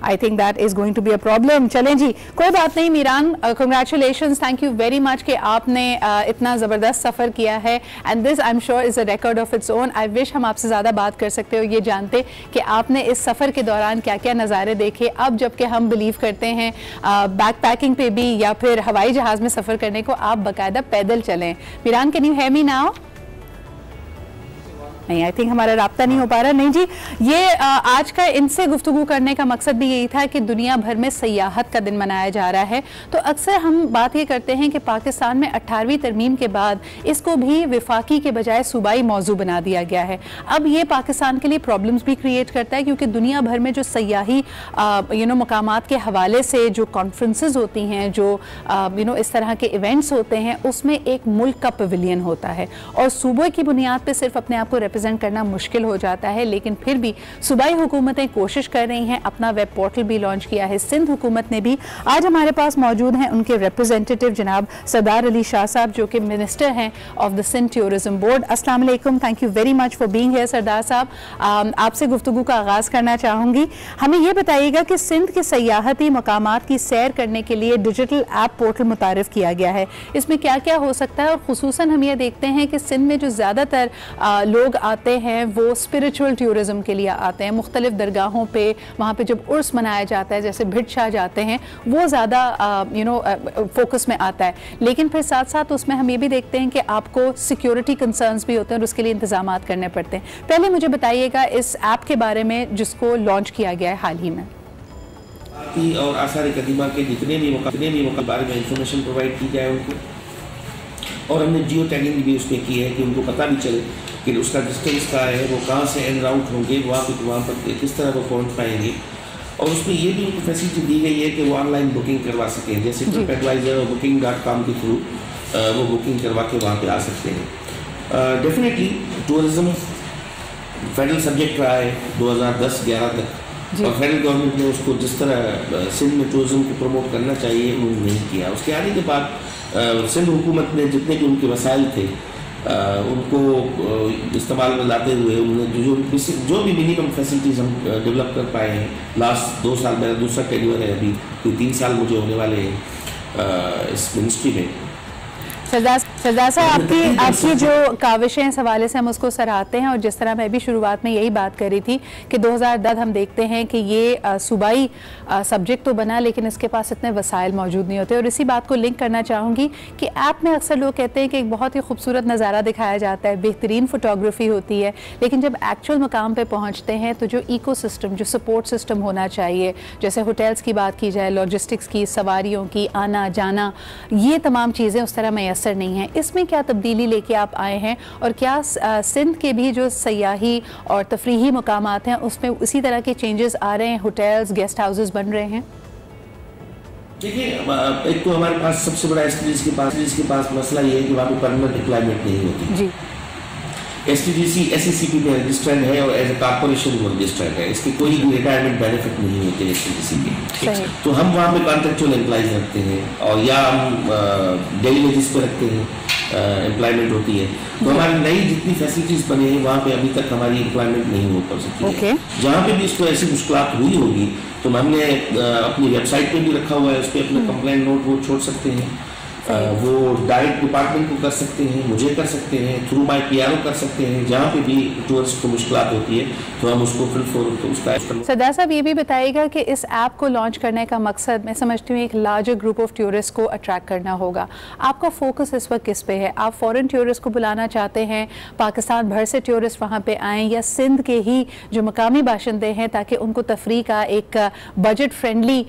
I think that is going to be a problem. चलें जी, कोई बात नहीं Miran, congratulations, thank you very much कि आपने इतना ज़बरदस्त सफ़र किया है, and this I'm sure is a record of its own. I wish हम आपसे ज़्यादा बात कर सकते हो, ये जानते कि आपने इस सफ़र के दौरान क्या क्या नज़ारे देखे। अब जबकि हम बिलीव करते हैं बैक पैकिंग पे भी या फिर हवाई जहाज़ में सफ़र करने को, आप बाकायदा पैदल चलें। Meeran, can you hear me now? नहीं, आई थिंक हमारा राब्ता नहीं हो पा रहा। नहीं जी, ये आज का इनसे गुफ्तगू करने का मकसद भी यही था कि दुनिया भर में सयाहत का दिन मनाया जा रहा है। तो अक्सर हम बात ये करते हैं कि पाकिस्तान में 18वीं तरमीम के बाद इसको भी विफाकी के बजाय सूबाई मौजू बना दिया गया है। अब ये पाकिस्तान के लिए प्रॉब्लम्स भी क्रिएट करता है, क्योंकि दुनिया भर में जो सयाही मकामात के हवाले से जो कॉन्फ्रेंसेस होती हैं, जो इस तरह के इवेंट्स होते हैं, उसमें एक मुल्क का पवेलियन होता है और सूबे की बुनियाद पर सिर्फ अपने आप को रिप्रेजेंट करना मुश्किल हो जाता है। लेकिन फिर भी सूबाई हुकूमतें कोशिश कर रही हैं, अपना वेब पोर्टल भी लॉन्च किया है। सिंध हुकूमत ने भी, आज हमारे पास मौजूद हैं उनके रिप्रेजेंटेटिव जनाब सरदार अली शाह साहब, जो कि मिनिस्टर हैं of the Sindh tourism board. अस्सलाम वालेकुम, thank you very much for being here सरदार साहब। आपसे गुफ्तगू का आगाज़ करना चाहूँगी। हमें ये बताइएगा कि सिंध के सयाहती मकामात की सैर करने के लिए डिजिटल ऐप पोर्टल मुतारिफ किया गया है, इसमें क्या क्या हो सकता है? और खुसूसन हम ये देखते हैं कि सिंध में जो ज़्यादातर लोग आते हैं वो स्पिरिचुअल टूरिज्म के लिए आते हैं, मुख्तलिफ दरगाहों पे, वहाँ पे जब उर्स मनाया जाता है, जैसे भिट शाह जाते हैं, वो ज़्यादा फोकस में आता है। लेकिन फिर साथ साथ उसमें हम ये भी देखते हैं कि आपको सिक्योरिटी कंसर्न्स भी होते हैं और उसके लिए इंतजाम करने पड़ते हैं। पहले मुझे बताइएगा इस ऐप के बारे में जिसको लॉन्च किया गया है हाल ही में। और आसार कदीमा के जितने भी मौका बारे में इंफॉर्मेशन प्रोवाइड की जाए उनको, और हमने जियो टैगिंग भी उसमें की है कि उनको पता भी चले कि उसका डिस्टेंस क्या है, वो कहाँ से एंड राउट होंगे, वहाँ पर किस तरह वो पहुँच पाएंगे। और उसमें ये भी उनको फैसिलिटी दी गई है कि वो ऑनलाइन बुकिंग करवा सकें, जैसे ट्रिप एडवाइजर और booking.com के थ्रू वो बुकिंग करवा के वहाँ पे आ सकते हैं। डेफिनेटली टूरिज़्म फेडरल सब्जेक्ट रहा है 2010-11 तक, और फेडरल गवर्नमेंट ने उसको जिस तरह सिंध में टूरिज़्म को प्रमोट करना चाहिए उन्होंने नहीं किया। उसके आने के बाद सिंध हुकूमत ने जितने भी उनके वसाइल थे उनको इस्तेमाल में लाते हुए उन्होंने जो भी मिनिमम फैसिलिटीज़ हम डेवलप कर पाए हैं। लास्ट 2 साल, मेरा दूसरा टेन्योर है, अभी 3 साल मुझे होने वाले हैं इस मिनिस्ट्री में। सरदार साहब, आपकी जो काविशें इस हवाले से हम उसको सराहते हैं, और जिस तरह मैं भी शुरुआत में यही बात कर रही थी कि 2010 हम देखते हैं कि ये सूबाई सब्जेक्ट तो बना, लेकिन इसके पास इतने वसाइल मौजूद नहीं होते। और इसी बात को लिंक करना चाहूँगी कि ऐप में अक्सर लोग कहते हैं कि एक बहुत ही खूबसूरत नज़ारा दिखाया जाता है, बेहतरीन फोटोग्राफी होती है, लेकिन जब एक्चुअल मकाम पर पहुँचते हैं तो जो इको सिस्टम, जो सपोर्ट सिस्टम होना चाहिए, जैसे होटल्स की बात की जाए, लॉजिस्टिक्स की, सवारियों की, आना जाना, ये तमाम चीज़ें उस तरह मैसर नहीं है। इसमें क्या तब्दीली लेके आप आए हैं, और क्या सिंध के भी जो सयाही और तफरीही मकामात हैं उसमें उसी तरह के चेंजेस आ रहे हैं, होटल्स, गेस्ट हाउसेस बन रहे हैं? देखिए, एक तो हमारे पास सबसे बड़ा एसटीडीसी के पास मसला ये है कि वहाँ पे परमानेंट एम्प्लॉयमेंट नहीं होती जी। एसटीडीसी SECP में रजिस्टर्ड है और एज ए कॉर्पोरेशन वो रजिस्टर्ड है, इसकी कोई भी रिटायरमेंट बेनिफिट नहीं होते एसटीडीसी के। तो हम वहाँ पे कॉन्ट्रेक्चुअल एम्प्लॉइज रखते हैं, और या हम डेली बेसिस पे रखते हैं, एम्प्लॉयमेंट होती है। तो हमारी नई जितनी फैसिलिटीज़ बने हैं वहाँ पे अभी तक हमारी एम्प्लॉयमेंट नहीं हो पा सकती है। जहाँ पे भी इसको ऐसी मुश्किलात हुई होगी तो हमने अपनी वेबसाइट पे भी रखा हुआ है, उस पर अपना कंप्लेंट नोट वो छोड़ सकते हैं। वो डाइट डिपार्टमेंट को कर सकते हैं, मुझे कर सकते हैं, थ्रू माई PRO कर सकते हैं। जहाँ पे भी टूरिस्ट को मुश्किलात होती है तो हम उसको फिर उसका। सरदार साहब ये भी बताइएगा कि इस ऐप को लॉन्च करने का मकसद, मैं समझती हूँ, एक लार्जर ग्रुप ऑफ टूरिस्ट को अट्रैक्ट करना होगा। आपका फोकस इस वक्त किस पे है? आप फॉरेन टूरिस्ट को बुलाना चाहते हैं, पाकिस्तान भर से टूरिस्ट वहाँ पे आएँ, या सिंध के ही जो मकामी बाशिंदे हैं ताकि उनको तफरी का एक बजट फ्रेंडली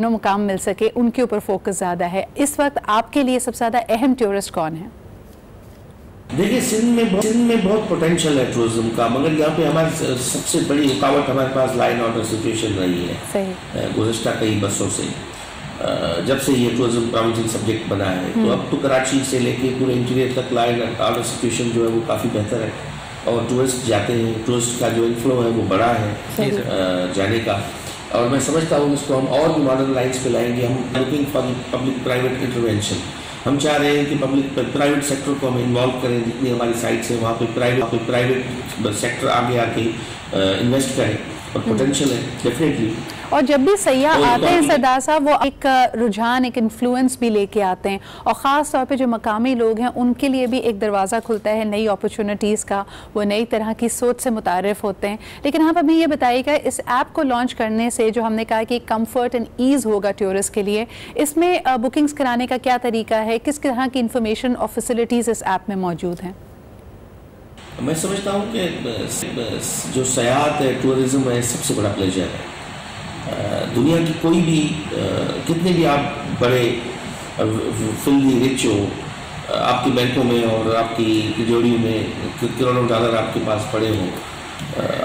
मुकाम मिल सके, उनके ऊपर फोकस ज़्यादा है? इस वक्त आपके लिए सबसे ज़्यादा अहम टूरिस्ट कौन है? देखिए, सिंध में बहुत पोटेंशियल है टूरिज्म का, मगर यहाँ पे हमारी सबसे बड़ी रुकावट हमारे पास लाइन ऑर्डर सिचुएशन रही है। सही। गुज़श्ता कई बरसों से, जब से ये टूरिज्म प्रोविंशियल सब्जेक्ट बना है, तो अब तो कराची से लेके पूरे इंटीरियर तक लाइन ऑर्डर सिचुएशन जो है वो काफ़ी बेहतर है, और टूरिस्ट जाते हैं, टूरिस्ट का जो इनफ्लो है वो बड़ा है जाने का। और मैं समझता हूँ इसको हम और भी मॉडर्न लाइन्स पे लाएंगे। हम looking for public private intervention, हम चाह रहे हैं कि प्राइवेट सेक्टर को हम इन्वॉल्व करें। जितनी हमारी साइट्स है वहाँ पे प्राइवेट सेक्टर आगे आके इन्वेस्ट करें, और पोटेंशियल है डेफिनेटली। और जब भी सयाह आते हैं सरदार साहब, वो एक रुझान, एक इन्फ्लुएंस भी लेके आते हैं, और ख़ास तौर पे जो मकामी लोग हैं उनके लिए भी एक दरवाज़ा खुलता है नई अपॉर्चुनिटीज़ का, वो नई तरह की सोच से मुतारिफ होते हैं। लेकिन आप हमें ये बताइएगा, इस ऐप को लॉन्च करने से जो हमने कहा कि कंफर्ट एंड ईज़ होगा टूरिस्ट के लिए, इसमें बुकिंग्स कराने का क्या तरीका है? किस तरह की इंफॉर्मेशन और फैसिलिटीज़ इस ऐप में मौजूद हैं? मैं समझता हूँ कि जो सयाहत है, टूरिज़्म है, सबसे बड़ा प्लेजर है। दुनिया की कोई भी कितने भी आप बड़े फुल्ली रिच हो, आपकी बैंकों में और आपकी तिजोरियों में करोड़ों डॉलर आपके पास पड़े हो,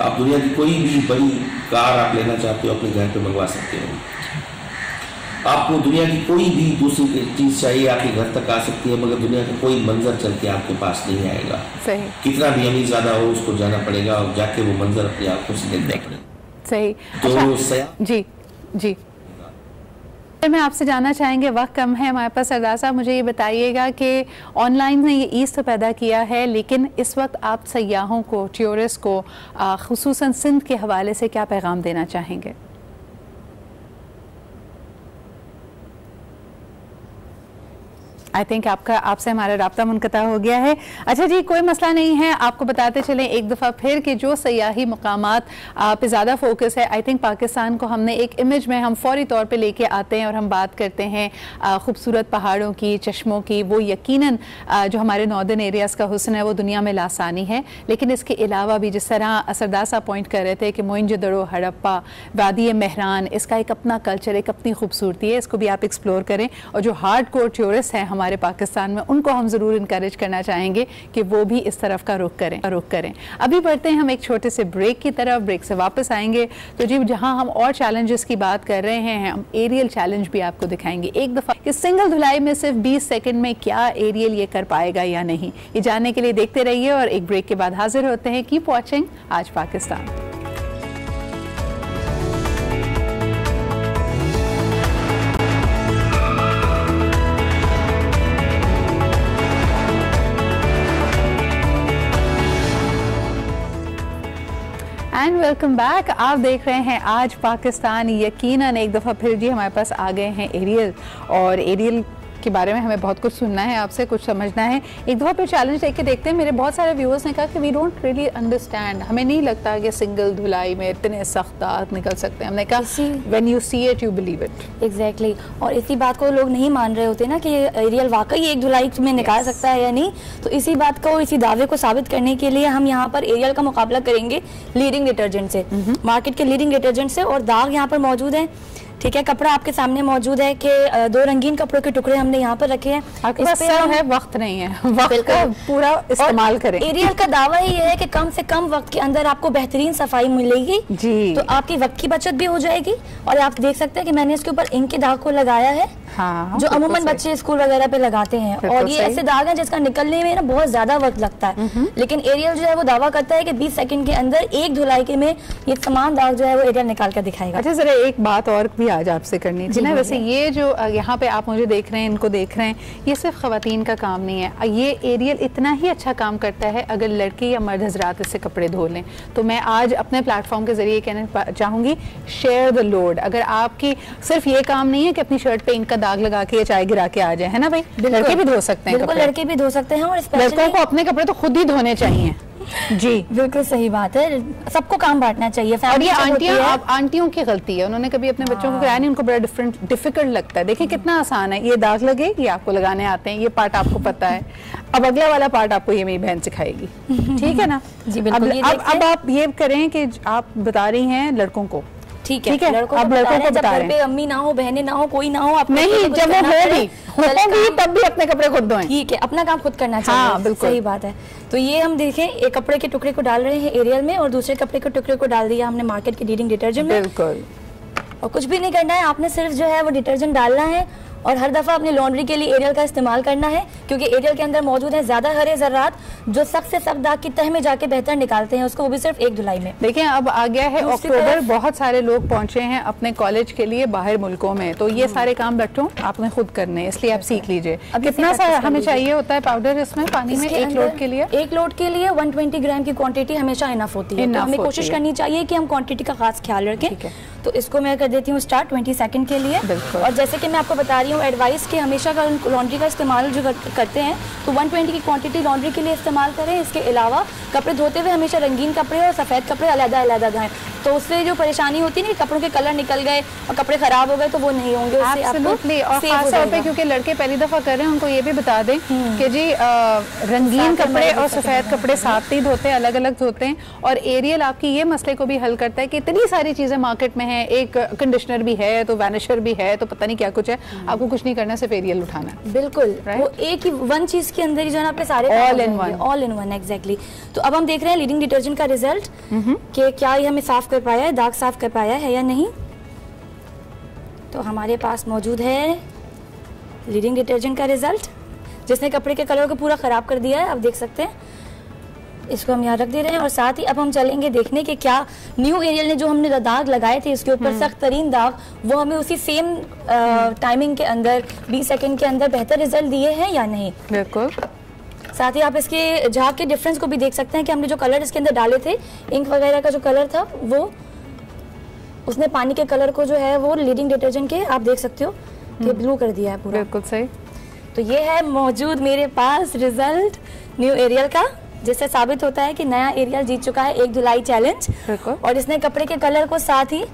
आप दुनिया की कोई भी बड़ी कार आप लेना चाहते हो अपने घर पे मंगवा सकते हो। आपको दुनिया की कोई भी दूसरी चीज़ चाहिए, आपके घर तक आ सकती है, मगर दुनिया का कोई मंजर चल के आपके पास नहीं आएगा। सही। कितना भी अमीर ज़्यादा हो, उसको जाना पड़ेगा और जाके वो मंजर अपनी आंखों से देखना पड़ेगा। सही। तो अच्छा, जी मैं आपसे जानना चाहेंगे, वक्त कम है हमारे पास। सरदार साहब, मुझे ये बताइएगा कि ऑनलाइन ने ये ईज़ तो पैदा किया है, लेकिन इस वक्त आप सयाहों को, टूरिस्ट को, खुसूसन सिंध के हवाले से क्या पैगाम देना चाहेंगे? आई थिंक आपसे हमारा राब्ता मुनक़ता हो गया है। अच्छा जी, कोई मसला नहीं है, आपको बताते चलें एक दफ़ा फिर कि जो सयाही मकामात पे ज़्यादा फोकस है, आई थिंक पाकिस्तान को हमने एक इमेज में हम फौरी तौर पे लेके आते हैं और हम बात करते हैं खूबसूरत पहाड़ों की, चश्मों की। वो यकीनन जो हमारे नॉर्दर्न एरियाज़ का हुस्न है वो दुनिया में लासानी है, लेकिन इसके अलावा भी जिस तरह सरदार साहब पॉइंट कर रहे थे कि मोइंजोदड़ो, हड़प्पा, वादी मेहरान, इसका एक अपना कल्चर, एक अपनी खूबसूरती है, इसको भी आप एक्सप्लोर करें। और जो हार्ड कोर टूरिस्ट हैं हमारे पाकिस्तान में, उनको हम ज़रूर इनकरेज करना चाहेंगे कि वो भी इस तरफ का रुख करें। अभी बढ़ते हैं हम एक छोटे से ब्रेक की तरफ। ब्रेक से वापस आएंगे तो जी, जहां हम और चैलेंजेस की बात कर रहे हैं, हम एरियल चैलेंज भी आपको दिखाएंगे एक दफ़ा कि सिंगल धुलाई में सिर्फ 20 सेकंड में क्या एरियल ये कर पाएगा या नहीं। ये जानने के लिए देखते रहिए और एक ब्रेक के बाद हाजिर होते हैं। कीप वॉचिंग आज पाकिस्तान। And welcome back. आप देख रहे हैं आज पाकिस्तान। यकीनन एक दफ़ा फिर जी हमारे पास आ गए हैं एरियल, और एरियल के बारे में हमें बहुत कुछ सुनना है, आपसे कुछ समझना है। एक दफ़ा फिर चैलेंज लेके देखते हैं। मेरे बहुत सारे व्यूअर्स ने कहा कि वी डोंट रियली अंडरस्टैंड, हमें नहीं लगता कि सिंगल धुलाई में इतने सख्त दाग निकल सकते हैं। हमने कहा when you see it you believe it. Exactly. और इसी बात को लोग नहीं मान रहे होते ना कि एरियल वाकई एक धुलाई में निकाल सकता है या नहीं। तो इसी बात को, इसी दावे को साबित करने के लिए हम यहाँ पर एरियल का मुकाबला करेंगे लीडिंग डिटर्जेंट से, मार्केट के लीडिंग डिटर्जेंट से। और दाग यहाँ पर मौजूद है, ठीक है। कपड़ा आपके सामने मौजूद है कि 2 रंगीन कपड़ों के टुकड़े हमने यहाँ पर रखे हैं। इस पे है, वक्त नहीं है, वक्त का पूरा इस्तेमाल करें। एरियल का दावा ही है कि कम से कम वक्त के अंदर आपको बेहतरीन सफाई मिलेगी जी, तो आपकी वक्त की बचत भी हो जाएगी। और आप देख सकते हैं कि मैंने इसके ऊपर इंक के दाग को लगाया है, हाँ, जो अमूमन बच्चे स्कूल वगैरह पे लगाते हैं। और ये ऐसे दाग हैं जिसका निकलने में ना बहुत ज्यादा वक्त लगता है, लेकिन एरियल जो है वो दावा करता है कि 20 सेकंड के अंदर एक धुलाई के में ये तमाम दाग जो है वो एरियल निकाल कर दिखाएगा। अच्छा, जरा एक बात और भी आज आपसे करनी थी ना। वैसे ये जो यहाँ पे आप मुझे देख रहे हैं, इनको देख रहे हैं, ये सिर्फ खवातीन का काम नहीं है। ये एरियल इतना ही अच्छा काम करता है अगर लड़के या मर्द हजरात इससे कपड़े धो लें। तो मैं आज अपने प्लेटफॉर्म के जरिए कहना चाहूंगी, शेयर द लोड। अगर आपकी सिर्फ ये काम नहीं है कि अपनी शर्ट पे इंक का दाग लगा के या चाय गिरा के आ जाए, है ना भाई? लड़के भी धो सकते हैं, बिल्कुल लड़के भी धो सकते हैं, और लड़कों को अपने कपड़े तो खुद ही धोने चाहिए। जी बिल्कुल सही बात है, सबको काम बांटना चाहिए। और ये आंटियों की गलती है, उन्होंने कभी अपने बच्चों को कराया नहीं, उनको बड़ा डिफिकल्ट लगता है। देखिए कितना आसान है, ये दाग लगे, ये आपको लगाने आते हैं, ये पार्ट आपको पता है, अब अगला वाला पार्ट आपको ये मेरी बहन सिखाएगी, ठीक है ना? जी बिल्कुल। अब आप ये करें कि आप बता रही हैं लड़कों को, ठीक है, लड़कों को बता रहे हैं, अम्मी ना हो, बहनें ना हो, कोई ना हो, नहीं जब वो होगी तब भी अपने कपड़े खुद धोएं, ठीक है, अपना काम खुद करना चाहिए। हाँ, बिल्कुल सही बात है। तो ये हम देखें, एक कपड़े के टुकड़े को डाल रहे हैं एरियल में और दूसरे कपड़े के टुकड़े को डाल दिया हमने मार्केट के लीडिंग डिटर्जेंट में। बिल्कुल, और कुछ भी नहीं करना है, आपने सिर्फ जो है वो डिटर्जेंट डालना है और हर दफा अपनी लॉन्ड्री के लिए एरियल का इस्तेमाल करना है, क्योंकि एरियल के अंदर मौजूद है ज्यादा हरे ज़र्रात जो सख्त से सख्त दाग की तह में जाके बेहतर निकालते हैं उसको, वो भी सिर्फ एक धुलाई में। देखिए अब आ गया है अक्टूबर, बहुत सारे लोग पहुंचे हैं अपने कॉलेज के लिए बाहर मुल्कों में, तो ये सारे काम बच्चों आपने खुद करने हैं, इसलिए आप सीख लीजिए। अब कितना सा हमें चाहिए होता है पाउडर इसमें पानी में एक लोड के लिए? एक लोड के लिए 120 ग्राम की क्वांटिटी हमेशा इनफ होती है, तो हमें कोशिश करनी चाहिए कि हम क्वांटिटी का खास ख्याल रखें। तो इसको मैं कर देती हूँ स्टार्ट 20 सेकंड के लिए। और जैसे कि मैं आपको बता रही हूँ एडवाइस कि हमेशा का लॉन्ड्री का इस्तेमाल जो करते हैं तो 120 की क्वांटिटी लॉन्ड्री के लिए इस्तेमाल करें। इसके अलावा कपड़े धोते हुए हमेशा रंगीन कपड़े और सफ़ेद कपड़े अलग-अलग धोएं, तो उससे जो परेशानी होती है ना, कपड़ों के कलर निकल गए और कपड़े खराब हो गए तो वो नहीं होंगे। एब्सोल्युटली। और खास तौर पे क्योंकि लड़के पहली दफा कर रहे हैं, उनको ये भी बता दें कि जी रंगीन कपड़े और सफ़ेद कपड़े साथ ही धोते हैं, अलग अलग धोते हैं। और एरियल आपकी ये मसले को भी हल करता है कि इतनी सारी चीज़ें मार्केट में हैं, एक कंडीशनर भी है तो वैनिशर भी है तो पता नहीं क्या कुछ है, आपको कुछ नहीं करना, सिर्फ एरियल उठाना है। बिल्कुल, वो एक ही वन चीज के अंदर ही जो है आपके सारे ऑल इन वन एग्जैक्टली। तो अब हम देख रहे हैं लीडिंग डिटर्जेंट का रिजल्ट कि क्या ये हमें साफ कर पाया है, दाग साफ कर पाया है या नहीं। तो हमारे पास मौजूद है लीडिंग डिटर्जेंट का रिजल्ट, जिसने कपड़े के कलर को पूरा खराब कर दिया है। आप देख सकते हैं, इसको हम यहाँ रख दे रहे हैं। और साथ ही अब हम चलेंगे देखने के क्या न्यू एरियल ने जो हमने दाग लगाए थे इसके ऊपर सख्त तरीन दाग, वो हमें उसी सेम टाइमिंग के अंदर 20 सेकंड के अंदर बेहतर रिजल्ट दिए हैं या नहीं। बिल्कुल। साथ ही आप इसके झाग के डिफरेंस को भी देख सकते हैं कि हमने जो कलर इसके अंदर डाले थे, इंक वगैरह का जो कलर था, वो उसने पानी के कलर को जो है वो लीडिंग डिटर्जेंट के आप देख सकते हो कि ब्लू कर दिया है पूरा। बिल्कुल सही। तो ये है मौजूद मेरे पास रिजल्ट न्यू एरियल का, जिससे साबित होता है कि नया एरियल जीत चुका है एक धुलाई चैलेंज। और इसने कपड़े के कलर को साथ ही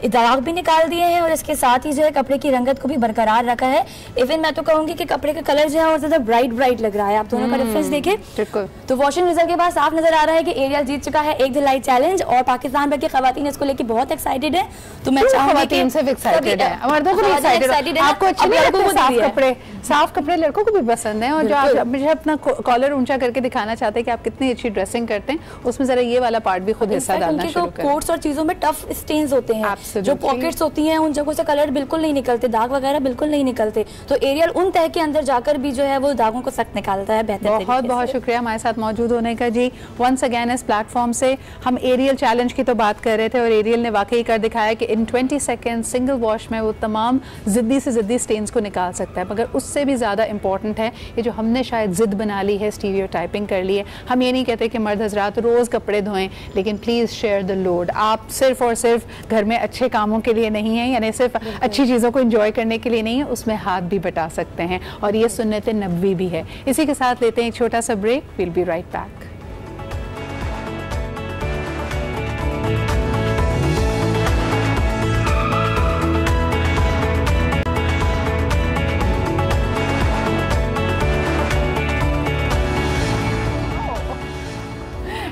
दाग भी निकाल दिए हैं और इसके साथ ही जो है कपड़े की रंगत को भी बरकरार रखा है। इवन मैं तो कहूंगी कि कपड़े का कलर जो है और ज्यादा ब्राइट लग रहा है। आप दोनों का डिफरेंस देखें तो वॉशिंग रिजल्ट के बाद साफ नजर आ रहा है कि एरियल जीत चुका है एक धुलाई चैलेंज और पाकिस्तान भर की खवातीन इसको लेके बहुत एक्साइटेड है। तो मैं चाहूंगी कि साफ कपड़े लड़कों को भी पसंद है, और जो आप मुझे अपना कॉलर ऊंचा करके दिखाना चाहते हैं कि आप कितनी अच्छी ड्रेसिंग करते हैं, उसमें जरा ये वाला पार्ट भी खुद हिस्सा डालना शुरू करें। कोट्स और चीजों में टफ स्टेन्स होते हैं, जो पॉकेट्स होती हैं उन जगहों से कलर बिल्कुल नहीं निकलते, दाग वगैरह बिल्कुल नहीं निकलते। तो एरियल उन तह के अंदर जाकर भी जो है वो दागों को सख्त निकालता है बेहतर। बहुत बहुत शुक्रिया हमारे साथ मौजूद होने का जी। वंस अगेन इस प्लेटफॉर्म से हम एरियल चैलेंज की तो बात कर रहे थे और एरियल ने वाकई कर दिखाया कि इन 20 सेकेंड सिंगल वॉश में वो तमाम जिद्दी से जिद्दी स्टेन्स को निकाल सकता है। मगर उससे भी ज़्यादा इंपॉर्टेंट है ये जो हमने शायद जिद बना ली है, स्टीरियोटाइपिंग कर ली है। हम ये नहीं कहते कि मर्द हजरात रोज़ कपड़े धोएं, लेकिन प्लीज़ शेयर द लोड। आप सिर्फ और सिर्फ घर में अच्छे कामों के लिए नहीं है, यानी सिर्फ अच्छी चीज़ों को एंजॉय करने के लिए नहीं है, उसमें हाथ भी बटा सकते हैं और ये सुन्नत नबवी भी है। इसी के साथ लेते हैं एक छोटा सा break, will be right back.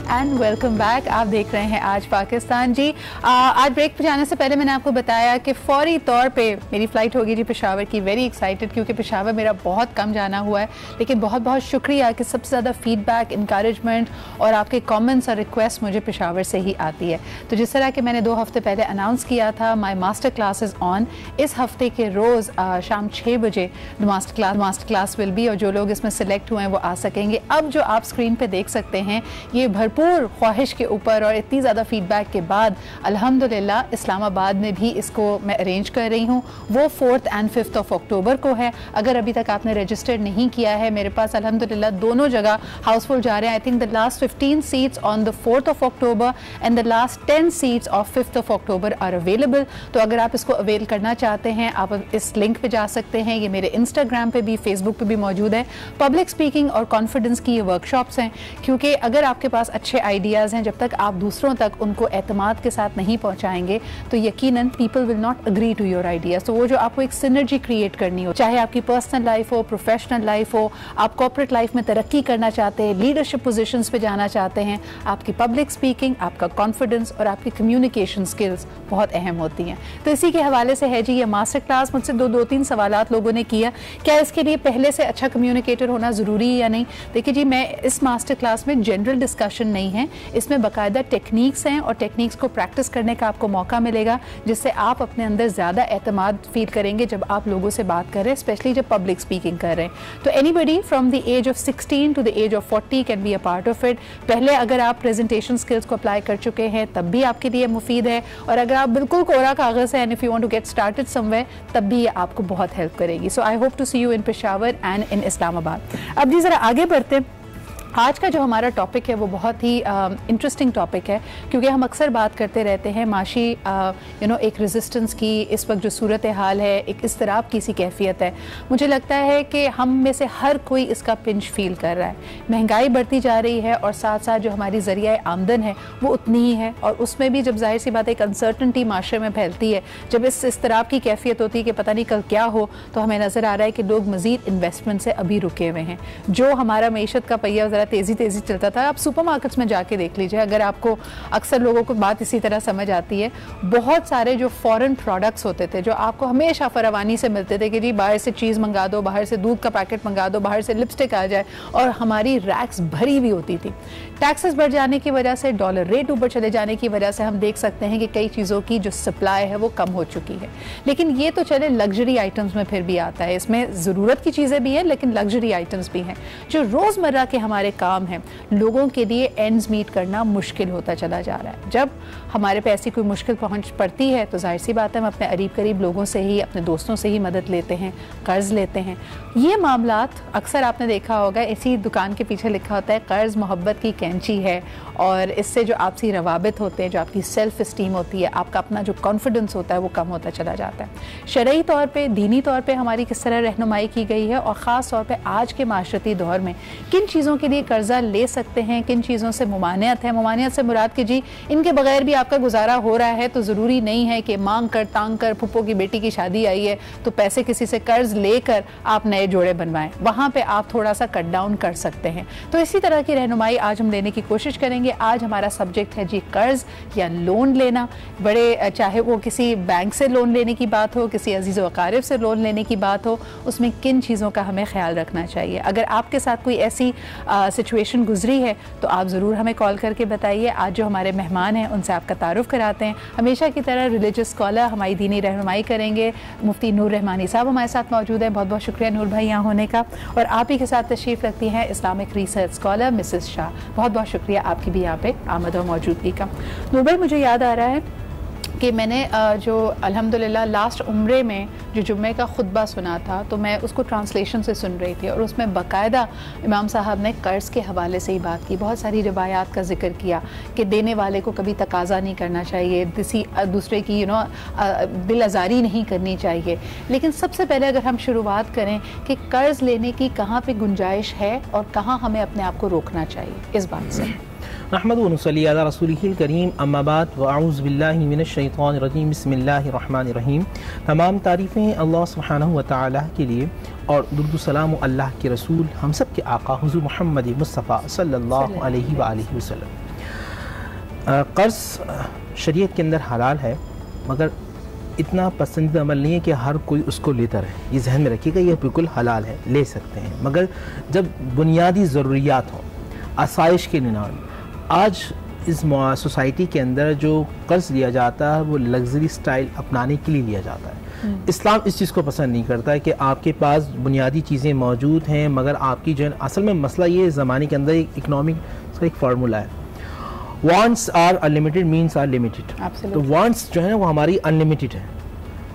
And welcome back. आप देख रहे हैं आज पाकिस्तान जी। आज ब्रेक पे जाने से पहले मैंने आपको बताया कि फौरी तौर पे मेरी फ़्लाइट होगी जी पेशावर की। वेरी एक्साइटेड, क्योंकि पेशावर मेरा बहुत कम जाना हुआ है, लेकिन बहुत बहुत शुक्रिया कि सबसे ज़्यादा फीडबैक, इंकरेजमेंट और आपके कमेंट्स और रिक्वेस्ट मुझे पेशावर से ही आती है। तो जिस तरह कि मैंने 2 हफ्ते पहले अनाउंस किया था माई मास्टर क्लासेस ऑन, इस हफ्ते के रोज़ शाम 6 बजे मास्टर क्लास विल बी, और जो लोग इसमें सिलेक्ट हुए हैं वो आ सकेंगे। अब जो आप स्क्रीन पर देख सकते हैं ये भरपूर ख्वाहिश के ऊपर और इतनी ज़्यादा फीडबैक के बाद अल्हम्दुलिल्लाह इस्लामाबाद में भी इसको मैं अरेंज कर रही हूँ। वो 4th and 5th of October को है। अगर अभी तक आपने रजिस्टर नहीं किया है, मेरे पास अल्हम्दुलिल्लाह दोनों जगह हाउसफुल जा रहे हैं। I think the last 15 seats on the 4th of October and the last 10 seats of 5th of October are available. तो अगर आप इसको अवेल करना चाहते हैं, आप इस लिंक पे जा सकते हैं। ये मेरे इंस्टाग्राम पे भी, फेसबुक पे भी मौजूद है। पब्लिक स्पीकिंग और कॉन्फिडेंस की ये वर्कशॉप्स हैं, क्योंकि अगर आपके पास अच्छे आइडियाज़ हैं, जब तक आप दूसरों तक उनको एतमाद के साथ नहीं पहुंचाएंगे तो यकीनन people will not agree to your ideas. तो वो जो आपको एक सिनर्जी क्रिएट करनी हो, चाहे आपकी पर्सनल लाइफ हो, प्रोफेशनल लाइफ हो, आप कॉर्पोरेट लाइफ में तरक्की करना चाहते हैं, लीडरशिप पोजीशंस पे जाना चाहते हैं, आपकी पब्लिक स्पीकिंग, आपका कॉन्फिडेंस और आपकी कम्युनिकेशन स्किल्स बहुत अहम होती हैं। तो इसी के हवाले से है जी ये मास्टर क्लास। मुझसे दो तीन सवालात लोगों ने किया, क्या इसके लिए पहले से अच्छा कम्युनिकेटर होना ज़रूरी है या नहीं। देखिए जी, मैं इस मास्टर क्लास में जनरल डिस्कशन नहीं है, इसमें बाकायदा टेक्निक्स हैं और टेक्निक्स को प्रैक्टिस करने का आपको मौका मिलेगा, जिससे आप अपने अंदर ज़्यादा एतमाद फील करेंगे जब आप लोगों से बात कर रहे हैं, स्पेशली जब पब्लिक स्पीकिंग कर रहे हैं। तो anybody from the age of 16 to the age of 40 can be a part of it. पहले अगर आप प्रेजेंटेशन स्किल्स को अप्लाई कर चुके हैं तब भी आपके लिए मुफीद है, और अगर आप बिल्कुल कोरा कागज़ है and if you want to get started somewhere, तब भी ये आपको बहुत हेल्प करेगी। So I hope to see you in Peshawar and in Islamabad. अब जी ज़रा आगे बढ़ते हैं। आज का जो हमारा टॉपिक है वो बहुत ही इंटरेस्टिंग टॉपिक है, क्योंकि हम अक्सर बात करते रहते हैं माशी एक रेजिस्टेंस की। इस वक्त जो सूरत हाल है, एक इज़्तिराब की सी कैफियत है। मुझे लगता है कि हम में से हर कोई इसका पिंच फील कर रहा है। महंगाई बढ़ती जा रही है और साथ साथ जो हमारी ज़रिया आमदन है वो उतनी ही है, और उसमें भी जब जाहिर सी बात एक अनसर्टनटी माशरे में फैलती है, जब इस इज़्तिराब की कैफियत होती है कि पता नहीं कल क्या हो, तो हमें नज़र आ रहा है कि लोग मज़ीद इन्वेस्टमेंट से अभी रुके हुए हैं। जो हमारा मीशत का पहिया ज़रा तेज़ी चलता था, आप सुपरमार्केट्स में जाके देख लीजिए, अगर आपको अक्सर लोगों को बात इसी तरह समझ आती है। बहुत सारे जो फॉरेन प्रोडक्ट्स होते थे, जो आपको हमेशा फरावानी से मिलते थे कि जी बाहर से चीज़ मंगा दो, बाहर से दूध का पैकेट मंगा दो, बाहर से लिपस्टिक आ जाए, और हमारी रैक्स भरी हुई होती थी। टैक्सेस बढ़ जाने की वजह से, डॉलर रेट ऊपर चले जाने की वजह से हम देख सकते हैं कि कई चीज़ों की जो सप्लाई है वो कम हो चुकी है। लेकिन ये तो चले लग्जरी आइटम्स में फिर भी आता है, इसमें ज़रूरत की चीज़ें भी हैं लेकिन लग्जरी आइटम्स भी हैं। जो रोज़मर्रा के हमारे काम हैं, लोगों के लिए एंड्स मीट करना मुश्किल होता चला जा रहा है। जब हमारे पे ऐसी कोई मुश्किल पहुंच पड़ती है तो जाहिर सी बात है हम अपने करीब लोगों से ही, अपने दोस्तों से ही मदद लेते हैं, कर्ज लेते हैं। ये मामलात अक्सर आपने देखा होगा, इसी दुकान के पीछे लिखा होता है कर्ज मोहब्बत की कैंची है, और इससे जो आपसी रवाबित होते हैं, जो आपकी सेल्फ इस्टीम होती है, आपका अपना जो कॉन्फिडेंस होता है वो कम होता चला जाता है। शरई तौर पर, दीनी तौर पर हमारी किस तरह रहनुमाई की गई है, और ख़ास तौर पर आज के माशरती दौर में किन चीज़ों के लिए कर्जा ले सकते हैं, किन चीज़ों से मुमानियत है। मुमानियत से मुराद की जी इनके बगैर भी आपका गुजारा हो रहा है, तो ज़रूरी नहीं है कि मांग कर तांग कर फुप्पो की बेटी की शादी आई है तो पैसे किसी से कर्ज लेकर आप नए जोड़े बनवाएं। वहाँ पे आप थोड़ा सा कट डाउन कर सकते हैं। तो इसी तरह की रहनुमाई आज हम लेने की कोशिश करेंगे। आज हमारा सब्जेक्ट है जी कर्ज या लोन लेना। बड़े, चाहे वो किसी बैंक से लोन लेने की बात हो, किसी अजीज़ व अकारिब से लोन लेने की बात हो, उसमें किन चीज़ों का हमें ख्याल रखना चाहिए। अगर आपके साथ कोई ऐसी सिचुएशन गुजरी है तो आप ज़रूर हमें कॉल करके बताइए। आज जो हमारे मेहमान हैं उनसे आपका तारुफ कराते हैं। हमेशा की तरह रिलीजियस स्कॉलर हमारी दीनी रहनुमाई करेंगे, मुफ्ती नूर रहमानी साहब हमारे साथ मौजूद हैं। बहुत बहुत शुक्रिया नूर भाई यहाँ होने का। और आप ही के साथ तशरीफ़ रखती हैं Islamic research scholar Mrs Shah. बहुत बहुत शुक्रिया आपकी भी यहाँ पे आमद और मौजूदगी का। नूर भाई, मुझे याद आ रहा है कि मैंने जो अल्हम्दुलिल्लाह लास्ट उम्रे में जो जुम्मे का खुतबा सुना था, तो मैं उसको ट्रांसलेशन से सुन रही थी, और उसमें बाकायदा इमाम साहब ने कर्ज़ के हवाले से ही बात की। बहुत सारी रिवायात का जिक्र किया कि देने वाले को कभी तकाजा नहीं करना चाहिए, किसी दूसरे की दिल आज़ारी नहीं करनी चाहिए। लेकिन सबसे पहले अगर हम शुरुआत करें कि कर्ज़ लेने की कहाँ पे गुंजाइश है और कहाँ हमें अपने आप को रोकना चाहिए, इस बात से। अहमद व नसल्ली अला रसूलिहिल करीम, अम्मा बाद व अऊज़ु बिल्लाहि मिनश शैतानिर रजीम, बिस्मिल्लाहिर रहमानिर रहीम। तमाम तारीफ़ें अल्लाह सुब्हानहु व तआला के लिए, और दुरूद सलाम अल्लाह के रसूल हम सब के आका हुज़ूर मोहम्मद मुस्तफ़ा सल्लल्लाहु अलैहि व आलिहि वसल्लम। कर्ज़ शरीयत के अंदर हलाल है, मगर इतना पसंदीदा अमल नहीं है कि हर कोई उसको लेता रहे। ये जहन में रखिएगा, ये बिल्कुल हलाल है, ले सकते हैं, मगर जब बुनियादी ज़रूरियात हों, आसाइश के निनाम। आज इस सोसाइटी के अंदर जो कर्ज लिया जाता है वो लग्जरी स्टाइल अपनाने के लिए लिया जाता है। इस्लाम इस चीज़ को पसंद नहीं करता है कि आपके पास बुनियादी चीज़ें मौजूद हैं, मगर आपकी जो है असल में मसला ये ज़माने के अंदर एक इकनॉमिक का एक फार्मूला है, wants are unlimited means are limited. तो वांट्स जो है वो हमारी अनलिमिटेड है,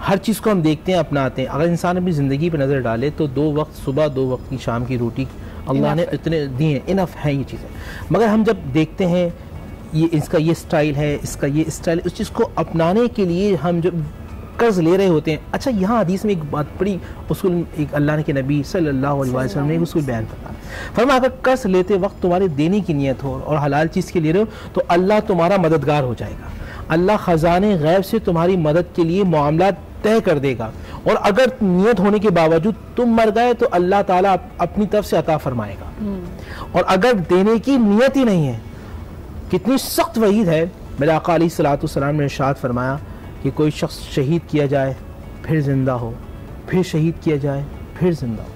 हर चीज़ को हम देखते हैं, अपनाते हैं। अगर इंसान अपनी ज़िंदगी पर नज़र डाले तो 2 वक्त सुबह 2 वक्त की शाम की रोटी अल्लाह ने इतने दिए हैं, इनफ है ये चीज़ें। मगर हम जब देखते हैं ये इसका ये स्टाइल है, इसका ये स्टाइल, उस चीज़ को अपनाने के लिए हम जब कर्ज ले रहे होते हैं। अच्छा, यहाँ हदीस में एक बात बड़ी उसूल एक अल्लाह के नबी सल्लल्लाहु अलैहि वसल्लम ने उसूल बयान करता है। फरमाया अगर कर्ज लेते वक्त तुम्हारे देने की नीयत हो और हलाल चीज़ के ले रहे हो तो अल्लाह तुम्हारा मददगार हो जाएगा, अल्लाह ख़जाने गैब से तुम्हारी मदद के लिए मामला तय कर देगा। और अगर नियत होने के बावजूद तुम मर गए तो अल्लाह ताला अपनी तरफ से अता फरमाएगा। और अगर देने की नियत ही नहीं है, कितनी सख्त वईद है। मेरे आका अलैहिस्सलातु वस्सलाम ने इरशाद फरमाया कि कोई शख्स शहीद किया जाए फिर ज़िंदा हो, फिर शहीद किया जाए फिर ज़िंदा हो,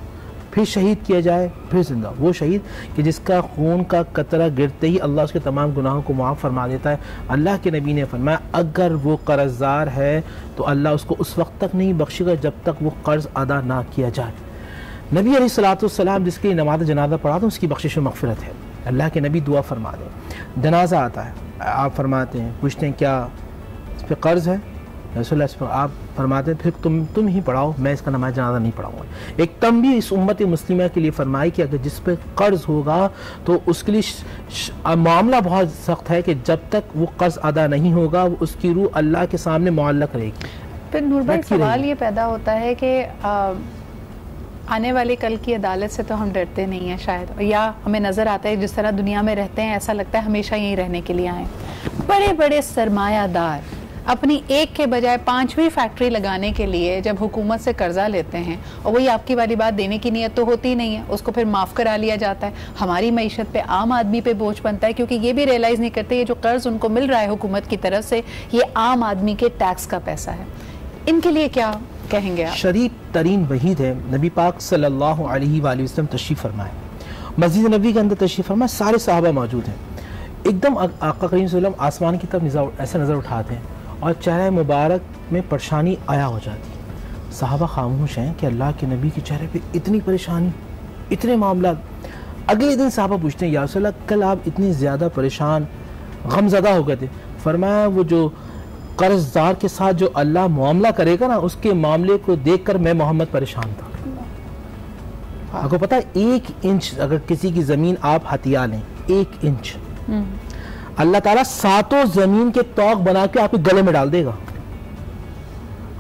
फिर शहीद किया जाए फिर ज़िंदा हो। वो शहीद कि जिसका खून का कतरा गिरते ही अल्लाह उसके तमाम गुनाहों को माफ़ फरमा देता है। अल्लाह के नबी ने फरमाया अगर वो कर्ज़दार है तो अल्लाह उसको उस वक्त तक नहीं बख्शेगा जब तक वो कर्ज़ अदा ना किया जाए। नबी अलैहिस्सलातु वस्सलाम जिसके लिए नमाज़ जनाज़ा पढ़ा तो उसकी बख्शिश व मग़फ़िरत है। अल्लाह के नबी दुआ फरमा दें। जनाज़ा आता है, आप फरमाते हैं, पूछते हैं क्या इस पर कर्ज़ है? रसूलुल्लाह आप फरमाते हैं फिर तुम ही पढ़ाओ, मैं इसका नमाज जनाज़ा नहीं पढ़ाऊँगा। एक तंबीह इस उम्मत मुस्लिमा के लिए फरमाई कि अगर जिस पे कर्ज़ होगा तो उसके लिए मामला बहुत सख्त है कि जब तक वो कर्ज़ अदा नहीं होगा उसकी रूह अल्लाह के सामने मुअल्लक़ रहेगी। फिर नूर भाई सवाल ये पैदा होता है कि आने वाली कल की अदालत से तो हम डरते नहीं हैं शायद, या हमें नज़र आता है जिस तरह दुनिया में रहते हैं ऐसा लगता है हमेशा यहीं रहने के लिए आए। बड़े बड़े सरमायादार अपनी एक के बजाय 5वीं फैक्ट्री लगाने के लिए जब हुकूमत से कर्जा लेते हैं, और वही आपकी वाली बात, देने की नीयत तो होती नहीं है, उसको फिर माफ़ करा लिया जाता है। हमारी मईशत पे, आम आदमी पे बोझ बनता है, क्योंकि ये भी रियलाइज़ नहीं करते ये जो कर्ज़ उनको मिल रहा है हुकूमत की तरफ से ये आम आदमी के टैक्स का पैसा है। इनके लिए क्या कहेंगे आप? शरीफ तरीन वहीद है, नबी पाक सल्लल्लाहु अलैहि वसल्लम तशरीफ़ फरमाए, मस्जिद नबी के अंदर तशरीफ़ फरमाए, सारे सहाबा मौजूद हैं। एकदम आका करीम सल्लल्लाहु अलैहि वसल्लम आसमान की तरफ ऐसा नज़र उठाते हैं और चेहरे मुबारक में परेशानी आया हो जाती है। सहाबा खामोश हैं कि अल्लाह के नबी के चेहरे पे इतनी परेशानी, इतने मामला। अगले दिन सहाबा पूछते हैं या रसूल अल्लाह कल आप इतने ज़्यादा परेशान गमज़दा हो गए थे। फरमाया वो जो कर्जदार के साथ जो अल्लाह मामला करेगा ना उसके मामले को देखकर मैं मोहम्मद परेशान था। आपको पता है 1 इंच अगर किसी की ज़मीन आप हथिया लें, 1 इंच अल्लाह ताला 7 ज़मीन के तौक बना के आपके गले में डाल देगा।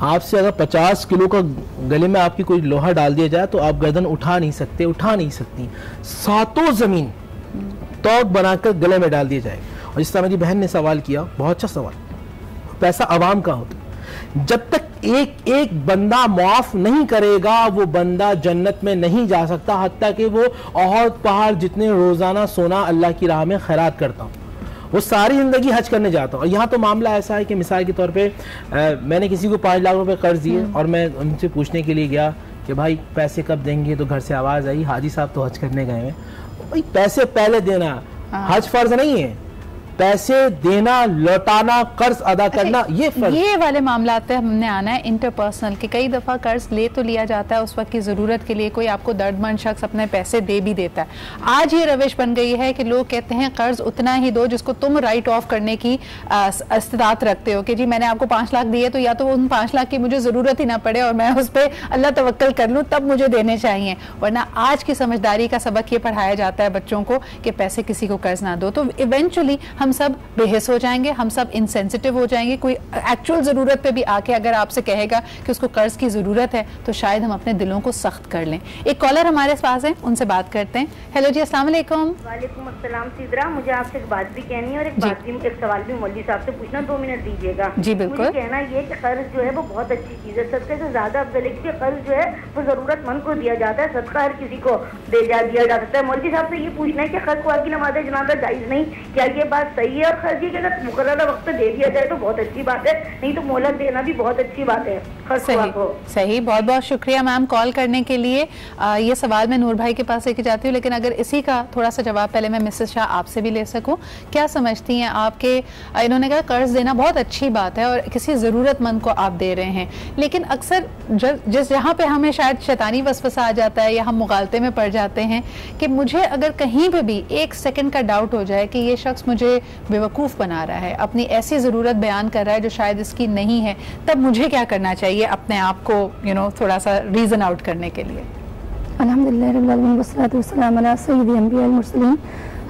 आपसे अगर 50 किलो का गले में आपकी कोई लोहा डाल दिया जाए तो आप गर्दन उठा नहीं सकते, उठा नहीं सकती। 7 ज़मीन तौक बनाकर गले में डाल दिया जाए। और जिस तरह मेरी बहन ने सवाल किया, बहुत अच्छा सवाल, पैसा अवाम का होता, जब तक एक एक बंदा माफ नहीं करेगा वो बंदा जन्नत में नहीं जा सकता, हत्ता कि वो और पहाड़ जितने रोजाना सोना अल्लाह की राह में खैरात करता हूँ, वो सारी ज़िंदगी हज करने जाता हूँ। और यहाँ तो मामला ऐसा है कि मिसाल के तौर पे मैंने किसी को 5 लाख रुपए कर्ज दिए और मैं उनसे पूछने के लिए गया कि भाई पैसे कब देंगे, तो घर से आवाज़ आई हाजी साहब तो हज करने गए हैं। भाई पैसे पहले देना, हज फर्ज नहीं है, पैसे देना, लौटाना, कर्ज अदा करना, ये वाले मामला पे हमने आना है इंटरपर्सनल कि कई दफ़ा कर्ज ले तो लिया जाता है उस वक्त की ज़रूरत के लिए, कोई आपको दर्दमंद शख्स अपने पैसे दे भी देता है। आज ये रविश बन गई है कि लोग कहते हैं कर्ज उतना ही दो जिसको तुम राइट ऑफ करने की इस्तिदात रखते हो, कि जी मैंने आपको 5 लाख दिए तो या तो उन 5 लाख की मुझे ज़रूरत ही ना पड़े और मैं उस पर अल्लाह तवक्कल कर लूँ तब मुझे देने चाहिए, वरना आज की समझदारी का सबक ये पढ़ाया जाता है बच्चों को कि पैसे किसी को कर्ज ना दो। तो इवेंचुअली हम सब बेहिस हो जाएंगे, हम सब इनसेंसिटिव हो जाएंगे। कोई एक्चुअल जरूरत पे भी आके अगर आपसे कहेगा कि उसको कर्ज की जरूरत है तो शायद हम अपने दिलों को सख्त कर लें। एक कॉलर हमारे पास है, उनसे बात करते हैं। हेलो जी, अस्सलाम वालेकुम। वालेकुम अस्सलाम सिद्रा, मुझे आपसे एक बात भी कहनी है और एक सवाल भी मौलवी साहब से पूछना, 2 मिनट दीजिएगा। जी बिल्कुल। मुझे कहना ये कि कर्ज जो है वो बहुत अच्छी चीज है, सदके से ज्यादा अफजल है। कर्ज जो है वो जरूरतमंद को दिया जाता है, सदका हर किसी को दिया जा सकता है। मौलवी साहब से ये पूछना है कि खर्च की नमाज जनाजा जायज नहीं, क्या ये बात सही है? और खर्च की अगर मुकर्ररा वक्त दे दिया जाए तो बहुत अच्छी बात है, नहीं तो मोहलत देना भी बहुत अच्छी बात है। सही, बहुत बहुत शुक्रिया मैम कॉल करने के लिए। ये सवाल मैं नूर भाई के पास लेके जाती हूँ, लेकिन अगर इसी का थोड़ा सा जवाब पहले मैं मिसेस शाह आपसे भी ले सकूँ। क्या समझती हैं आपके, इन्होंने कहा कर्ज देना बहुत अच्छी बात है और किसी ज़रूरतमंद को आप दे रहे हैं, लेकिन अक्सर जिस जहाँ पे हमें शायद शैतानी वसवसा आ जाता है या हम मुगालते में पड़ जाते हैं कि मुझे अगर कहीं पे भी 1 सेकंड का डाउट हो जाए कि ये शख्स मुझे बेवकूफ़ बना रहा है, अपनी ऐसी ज़रूरत बयान कर रहा है जो शायद इसकी नहीं है, तब मुझे क्या करना चाहिए अपने आप को थोड़ा सा रीज़न आउट करने के लिए? अल्हम्दुलिल्लाह रब्बिल आलमीन वस्सलातु वस्सलामु अला सय्यिदिल अंबिया वल मुरसलीन।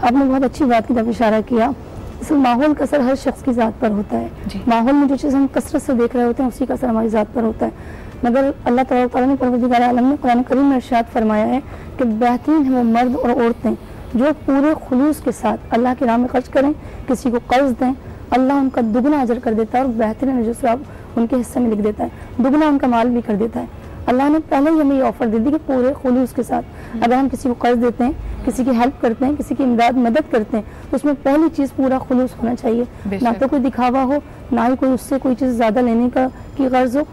आपने बहुत अच्छी बात की तरफ इशारा किया। इस माहौल का असर हर शख्स की ज़ात पर होता है। माहौल में जो चीज़ हम कसरत से देख रहे होते हैं उसी का असर हमारी ज़ात पर होता है। मगर अल्लाह तआला ने परवरदिगार आलम ने कुरान करीम में इरशाद फरमाया है कि बेहतरीन है वो मर्द और औरतें जो पूरे खुलूस के साथ अल्लाह की राह में खर्च करें, किसी को कर्ज दें, अल्लाह उनका दुगना अजर कर देता है और बेहतरीन अजर सवाब उनके हिस्से में लिख देता है, दुगना उनका माल भी कर देता है। अल्लाह ने पहले ही हमें ये ऑफर दे दी कि पूरे खुलूस के साथ अगर हम किसी को कर्ज देते हैं, किसी की हेल्प करते हैं, किसी की इमदाद मदद करते हैं, तो उसमें पहली चीज़ पूरा खुलूस होना चाहिए। ना तो कोई दिखावा हो, ना ही कोई उससे कोई चीज़ ज़्यादा लेने की गर्ज हो,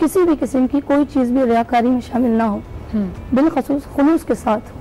किसी भी किस्म की कोई चीज़ भी रियाकारी में शामिल ना हो, बिलखसूस खुलूस के साथ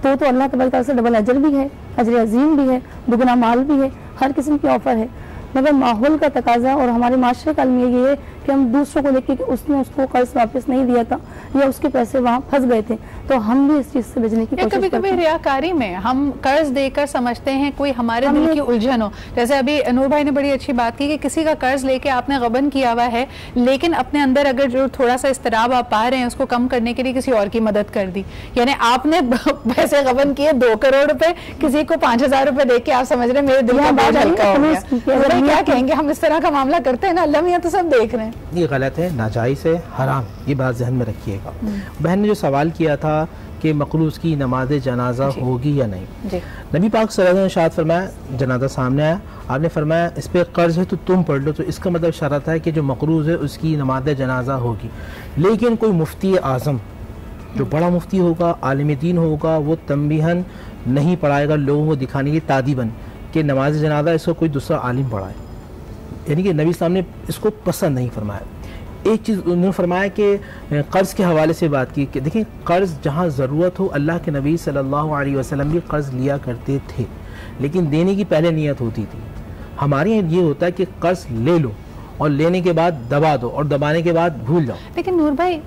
हो तो अल्लाह तबारक तआला से डबल अजर भी है, अजर अजीम भी है, दुगना माल भी है, हर किस्म की ऑफ़र है। मगर माहौल का तकाजा और हमारे माशरे का अलमिया ये है कि हम दूसरों को देखें कि उसने उसको कर्ज वापस नहीं दिया था या उसके पैसे वहाँ फंस गए थे, तो हम भी इस चीज़ से बचने की कोशिश करते हैं। कभी कभी रियाकारी में हम कर्ज देकर समझते हैं कोई हमारे दिल की उलझन हो। जैसे अभी नूर भाई ने बड़ी अच्छी बात की कि किसी का कर्ज लेके आपने गबन किया हुआ है, लेकिन अपने अंदर अगर जो थोड़ा सा इस्तराब आप पा रहे हैं उसको कम करने के लिए किसी और की मदद कर दी। यानी आपने पैसे गबन किए 2 करोड़ रुपए, किसी को 5,000 रुपए दे के आप समझ रहे हैं मेरे दिल का बोझ हल्का हो गया। क्या कहेंगे, हम इस तरह का मामला करते हैं ना, अल्लाह मियां तो सब देख रहे हैं। ये गलत है, नाजायज़ है, हराम, ये बात जहन में रखिएगा। बहन ने जो सवाल किया था कि मखलूस की नमाज जनाजा होगी या नहीं, नबी पाक सल्लल्लाहु अलैहि वसल्लम ने इरशाद फरमाया, जनाजा सामने आया, आपने फरमाया इस पे कर्ज है तो तुम पढ़ लो, तो इसका मतलब इशारत है कि जो मकरूज है उसकी नमाज जनाजा होगी। लेकिन कोई मुफ्ती आज़म जो बड़ा मुफ्ती होगा, आलिम दीन होगा, वो तंबीहन नहीं पढ़ाएगा लोगों को दिखाने की तादीबन कि नमाज जनाजा इसको कोई दूसरा आलिम पढ़ाए, यानी कि नबी साहब ने इसको पसंद नहीं फरमाया। एक चीज़ उन्होंने फरमाया कि कर्ज़ के हवाले से बात की कि देखिए कर्ज़ जहाँ ज़रूरत हो, अल्लाह के नबी सल्लल्लाहु अलैहि वसल्लम भी कर्ज़ लिया करते थे, लेकिन देने की पहले नियत होती थी। हमारे यहाँ ये होता है कि कर्ज़ ले लो और लेने के बाद दबा दो और दबाने के बाद भूल जाओ। लेकिन नूर भाई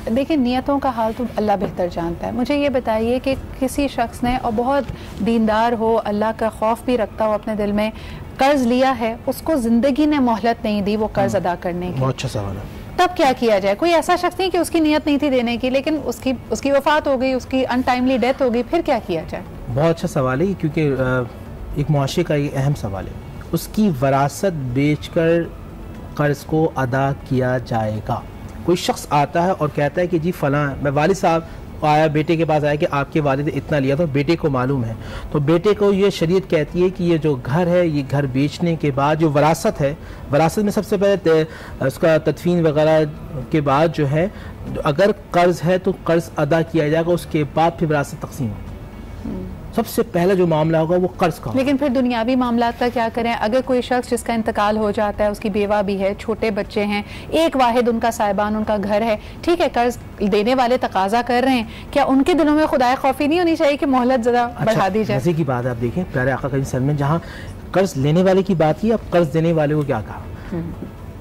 देखिए नियतों का हाल तो अल्लाह बेहतर जानता है। मुझे ये बताइए कि किसी शख्स ने और बहुत दीनदार हो, अल्लाह का खौफ भी रखता हो अपने दिल में, कर्ज लिया है, उसको जिंदगी ने मोहलत नहीं दी वो कर्ज अदा करने की, बहुत अच्छा सवाल है, तब क्या किया जाए? कोई ऐसा शख्स नहीं कि उसकी नीयत नहीं थी देने की, लेकिन उसकी वफात हो गई, उसकी अनटाइमली डेथ हो गई, फिर क्या किया जाए? बहुत अच्छा सवाल है, क्योंकि एक मुआशरे का ये अहम सवाल है। उसकी वरासत बेचकर कर्ज को अदा किया जाएगा। कोई शख्स आता है और कहता है कि जी फलां, मैं वालिद साहब आया, बेटे के पास आया कि आपके वालिद इतना लिया था, बेटे को मालूम है, तो बेटे को ये शरीयत कहती है कि ये जो घर है, ये घर बेचने के बाद जो वरासत है, वरासत में सबसे पहले उसका तदफीन वगैरह के बाद जो है, अगर कर्ज है तो कर्ज अदा किया जाएगा, उसके बाद फिर वरासत तकसीम होगी। सबसे पहला जो मामला होगा वो कर्ज का। लेकिन फिर दुनियावी मामलात का क्या करें? अगर कोई शख्स जिसका इंतकाल हो जाता है, उसकी बेवा भी है, छोटे बच्चे हैं, एक वाहिद उनका साहिबान उनका घर है, ठीक है कर्ज देने वाले तकाजा कर रहे हैं, क्या उनके दिलों में खुदाए खौफी नहीं होनी चाहिए कि मोहलत ज़रा बढ़ा दी जाए? मज़े की बात है, आप देखें प्यारे आका करीम सल्लल्लाहु अलैहि वसल्लम जहाँ कर्ज लेने वाले की बात की, अब कर्ज देने वाले को क्या कहा?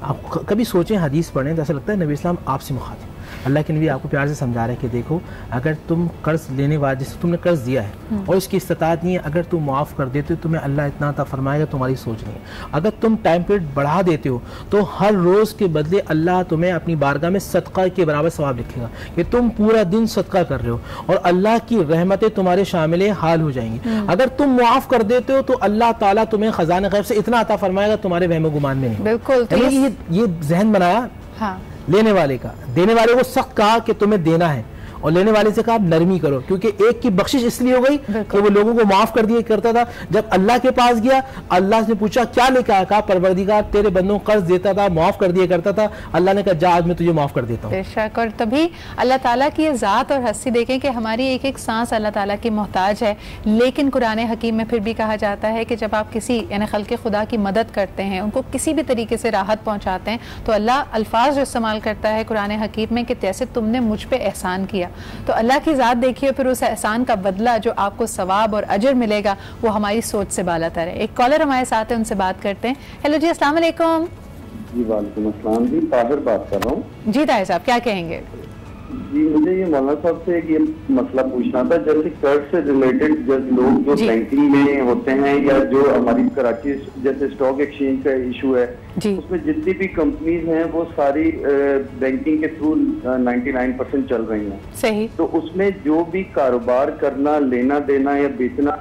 आप कभी सोचें, हदीस पढ़ें तो ऐसा लगता है नबी इस्लाम आपसे मुखातिब, अल्लाह के नबी आपको प्यार से समझा रहे हैं कि देखो अगर तुम कर्ज लेने वाले, जिससे तुमने कर्ज दिया है और इसकी इस्तात नहीं है, अगर तुम माफ़ कर देते हो तुम्हें अल्लाह इतना अता फरमाएगा, तुम्हारी सोच नहीं है। अगर तुम टाइम पीरियड बढ़ा देते हो तो हर रोज़ के बदले अल्लाह तुम्हें अपनी बारगाह में सदका के बराबर सवाब लिखेगा कि तुम पूरा दिन सदका कर रहे हो और अल्लाह की रहमतें तुम्हारे शामिल हाल हो जाएंगी। अगर तुम माफ़ कर देते हो तो अल्लाह ताला तुम्हें खजाने गैब से इतना अता फरमाएगा, तुम्हारे वहम गुमान में नहीं। बिल्कुल, ये जहन बनाया लेने वाले का। देने वाले को सख्त कहा कि तुम्हें देना है और लेने वाले से कहा नरमी करो, क्योंकि एक की बख्शिश इसलिए हो गई कि वो लोगों को माफ कर दिया करता था। जब अल्लाह के पास गया, अल्लाह से पूछा क्या लेकर आया? कहा परवरदिगार तेरे बंदों को कर्ज देता था, माफ कर दिया करता था। अल्लाह ने कहा जा आज मैं तुझे माफ कर देता हूँ। बेशक, और तभी अल्लाह ताला की ज़ात और हस्ती देखें कि हमारी एक एक सांस अल्लाह ताला की मोहताज है। लेकिन कुरान हकीम में फिर भी कहा जाता है कि जब आप किसी यानी खल्क़े खुदा की मदद करते हैं, उनको किसी भी तरीके से राहत पहुँचाते हैं, तो अल्लाह अल्फाज जो इस्तेमाल करता है कुरान हकीम में कि जैसे तुमने मुझ पर एहसान किया, तो अल्लाह की ज़ात देखिए फिर उस एहसान का बदला जो आपको सवाब और अजर मिलेगा वो हमारी सोच से बालातर है। एक कॉलर हमारे साथ है, उनसे बात करते हैं। हेलो जी, अस्सलाम वालेकुम। जी वालेकुम अस्सलाम जी, ताहिर बात कर रहा हूँ। जी ताहिर साहब क्या कहेंगे? जी, मुझे ये मौलाना साहब से एक ये मसला पूछना था, जैसे कर्ज से रिलेटेड जैसे लोग जो बैंकिंग में होते हैं या जो हमारी कराची जैसे स्टॉक एक्सचेंज का इशू है, उसमें जितनी भी कंपनीज हैं वो सारी बैंकिंग के थ्रू 99% चल रही हैं। सही। तो उसमें जो भी कारोबार करना, लेना देना या बेचना,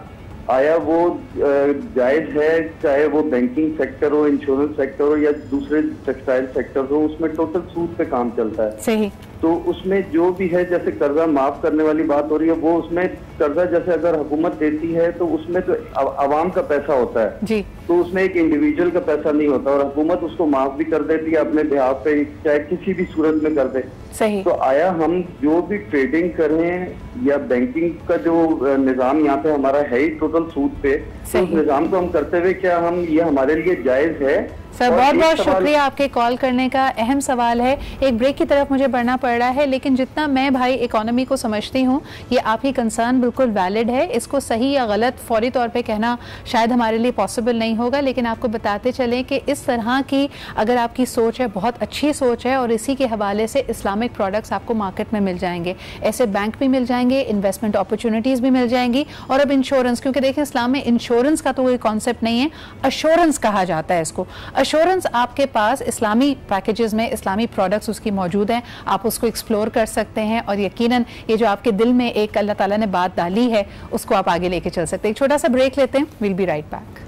आया वो जायज है, चाहे वो बैंकिंग सेक्टर हो, इंश्योरेंस सेक्टर हो या दूसरे टेक्सटाइल सेक्टर हो, उसमें टोटल सूद पे काम चलता है। सही। तो उसमें जो भी है, जैसे कर्जा माफ करने वाली बात हो रही है, वो उसमें कर्जा जैसे अगर हुकूमत देती है तो उसमें तो आवाम का पैसा होता है जी, तो उसमें एक इंडिविजुअल का पैसा नहीं होता और हुकूमत उसको माफ भी कर देती है अपने बिहाफ पे, चाहे किसी भी सूरत में कर दे। सही। तो आया हम जो भी ट्रेडिंग करें या बैंकिंग का जो निजाम यहाँ पे हमारा है ही टोटल सूद पे, तो उस निजाम को हम करते हुए क्या हम ये हमारे लिए जायज है? सर बहुत बहुत शुक्रिया आपके कॉल करने का। अहम सवाल है, एक ब्रेक की तरफ मुझे बढ़ना पड़ रहा है, लेकिन जितना मैं भाई इकोनॉमी को समझती हूँ, ये आपकी कंसर्न बिल्कुल वैलिड है। इसको सही या गलत फौरी तौर पे कहना शायद हमारे लिए पॉसिबल नहीं होगा, लेकिन आपको बताते चलें कि इस तरह की अगर आपकी सोच है, बहुत अच्छी सोच है, और इसी के हवाले से इस्लामिक प्रोडक्ट्स आपको मार्केट में मिल जाएंगे, ऐसे बैंक भी मिल जाएंगे, इन्वेस्टमेंट अपॉर्चुनिटीज़ भी मिल जाएंगी, और अब इंश्योरेंस, क्योंकि देखिए इस्लाम में इंश्योरेंस का तो कोई कॉन्सेप्ट नहीं है, अश्योरेंस कहा जाता है इसको। अश्योरेंस आपके पास इस्लामी पैकेजेस में इस्लामी प्रोडक्ट्स उसकी मौजूद हैं, आप उसको एक्सप्लोर कर सकते हैं, और यकीनन ये जो आपके दिल में एक अल्लाह ताला ने बात डाली है उसको आप आगे लेके चल सकते हैं। एक छोटा सा ब्रेक लेते हैं, will be right back.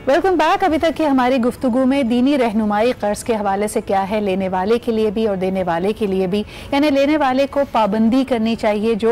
Welcome back. अभी तक की हमारी गुफ्तगू में दीनी रहनुमाई कर्ज के हवाले से क्या है, लेने वाले के लिए भी और देने वाले के लिए भी, यानी लेने वाले को पाबंदी करनी चाहिए, जो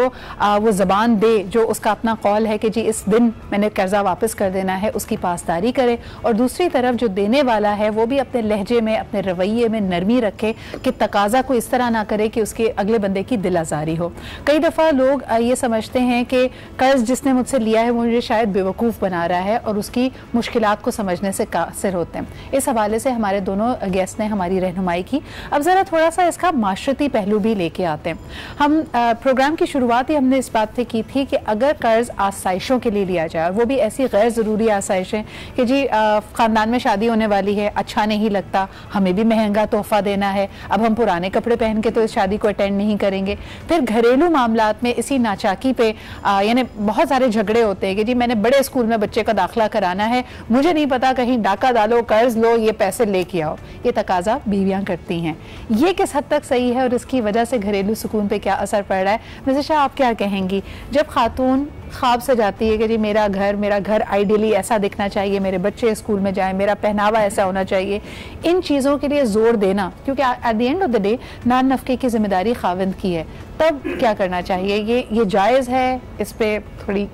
वो ज़बान दे, जो उसका अपना कौल है कि जी इस दिन मैंने कर्जा वापस कर देना है, उसकी पासदारी करे, और दूसरी तरफ जो देने वाला है वो भी अपने लहजे में, अपने रवैये में नरमी रखे कि तकाजा को इस तरह ना करे कि उसके अगले बंदे की दिल आज़ारी हो। कई दफ़ा लोग ये समझते हैं कि कर्ज जिसने मुझसे लिया है मुझे शायद बेवकूफ़ बना रहा है और उसकी मुश्किलात को समझने से कासिर होते हैं। इस हवाले से हमारे दोनों गेस्ट ने हमारी रहनुमाई की। अब ज़रा थोड़ा सा इसका माशरती पहलू भी लेके आते हैं। हम प्रोग्राम की शुरुआत ही हमने इस बात से की थी कि अगर कर्ज आसाइशों के लिए लिया जाए, और वो भी ऐसी गैर ज़रूरी आसाइशें कि जी ख़ानदान में शादी होने वाली है, अच्छा नहीं लगता, हमें भी महंगा तोहफ़ा देना है, अब हम पुराने कपड़े पहन के तो इस शादी को अटेंड नहीं करेंगे। फिर घरेलू मामलात में इसी नाचाकी पे यानी बहुत सारे झगड़े होते हैं कि जी मैंने बड़े स्कूल में बच्चे का दाखिला कराना है, मुझे नहीं पता, कहीं डाका डालो, कर्ज लो, ये पैसे लेके आओ। ये तकाजा बीवियां करती हैं। ये किस हद तक सही है और इसकी वजह से घरेलू सुकून पे क्या असर पड़ रहा है? मिसेस शाह, आप क्या कहेंगी जब खातून ख्वाब सजाती है कि जी मेरा घर आइडियली ऐसा दिखना चाहिए, मेरे बच्चे स्कूल में जाएं, मेरा पहनावा ऐसा होना चाहिए, इन चीज़ों के लिए जोर देना, क्योंकि at the end of the day नान नफ़के की जिम्मेदारी खाविंद की है, तब क्या करना चाहिए? ये जायज़ है? इस पर थोड़ी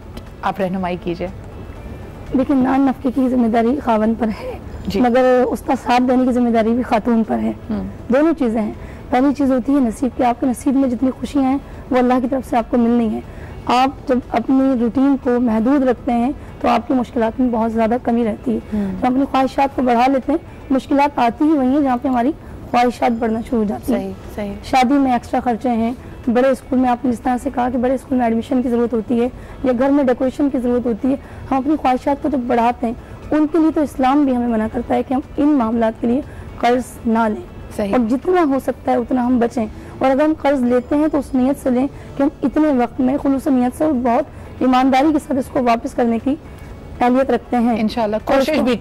आप रहनुमाई कीजिए। देखिए, नान नफ़के की जिम्मेदारी खावन पर है, मगर उसका साथ देने की जिम्मेदारी भी खातून पर है। दोनों चीज़ें हैं। पहली चीज़ होती है नसीब की, आपके नसीब में जितनी खुशियाँ हैं वो अल्लाह की तरफ से आपको मिलनी है। आप जब अपनी रूटीन को महदूद रखते हैं तो आपकी मुश्किलात में बहुत ज़्यादा कमी रहती है। तो अपनी ख्वाहिशात को बढ़ा लेते हैं, मुश्किलात आती ही वही है जहाँ पे हमारी ख्वाहिशात बढ़ना शुरू हो जाती है। शादी में एक्स्ट्रा खर्चे हैं, बड़े स्कूल में आपने जिस तरह से कहा कि बड़े स्कूल में एडमिशन की ज़रूरत होती है या घर में डेकोरेशन की ज़रूरत होती है, हम अपनी ख्वाहिशात को जब बढ़ाते हैं, उनके लिए तो इस्लाम भी हमें मना करता है कि हम इन मामलात के लिए कर्ज ना लें, और जितना हो सकता है उतना हम बचें। और अगर हम कर्ज लेते हैं तो उस नीयत से लें कि हम इतने वक्त में खुलूस नीयत से और बहुत ईमानदारी के साथ इसको वापस करने की अहलियत रखते हैं। इंशाल्लाह कोशिश भी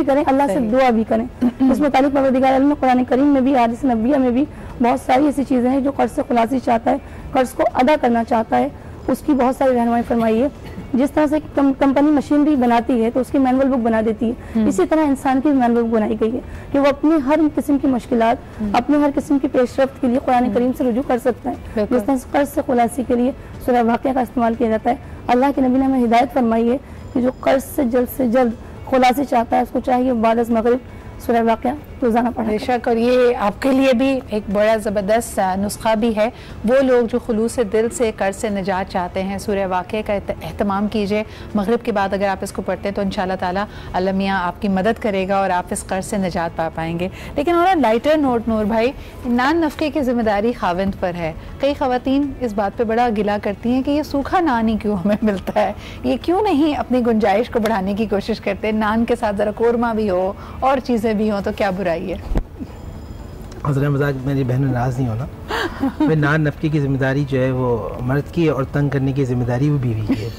करें, अल्लाह से दुआ भी करें। इस मुतालिक परवरदिगार आलम ने कुरान करीम में भी, हदीस नबविया में भी बहुत सारी ऐसी चीज़ें हैं जो कर्ज से खुलासी चाहता है, कर्ज को अदा करना चाहता है, उसकी बहुत सारी रहनुमाई फरमाई है। जिस तरह से कंपनी मशीनरी बनाती है तो उसकी मैनुअल बुक बना देती है, इसी तरह इंसान की मैनुअल बुक बनाई गई है कि वो अपनी हर किस्म की मुश्किलात, अपने हर किस्म की पेशरफ्त के लिए कुरान करीम से रुजू कर सकता है। जिस तरह से कर्ज से खुलासी के लिए सूरह वाक़िया का इस्तेमाल किया जाता है, अल्लाह के नबी ने हमें हिदायत फरमाई है कि जो कर्ज से जल्द खुलासी चाहता है उसको चाहिए बाद अज़ मग़रिब सूरह वाक़िया रोज़ाना पढ़ा। बेशक, और ये आपके लिए भी एक बड़ा ज़बरदस्त नुस्खा भी है। वो लोग जो खुलूस दिल से कर्ज से निजात चाहते हैं, सूरह वाक़िया का एहतमाम कीजिए। मगरिब के बाद अगर आप इसको पढ़ते हैं तो इंशाअल्लाह ताला अल्लाह मियां आपकी मदद करेगा और आप इस कर्ज से निजात पा पाएंगे। लेकिन और लाइटर नोट नूर भाई, नान नफ़क़े की जिम्मेदारी खाविंद पर है। कई ख़वातीन इस बात पर बड़ा गिला करती हैं कि ये सूखा नान ही क्यों हमें मिलता है, ये क्यों नहीं अपनी गुंजाइश को बढ़ाने की कोशिश करते, नान के साथ ज़रा कोरमा भी हो और चीज़ें भी हों तो क्या बुराई है। हज़रत मज़ाक, मेरी बहन नाराज़ नहीं होना। मैं नान नफ़क़े की जिम्मेदारी जो है वो मर्द की है और तंग करने की जिम्मेदारी वो बीवी की है।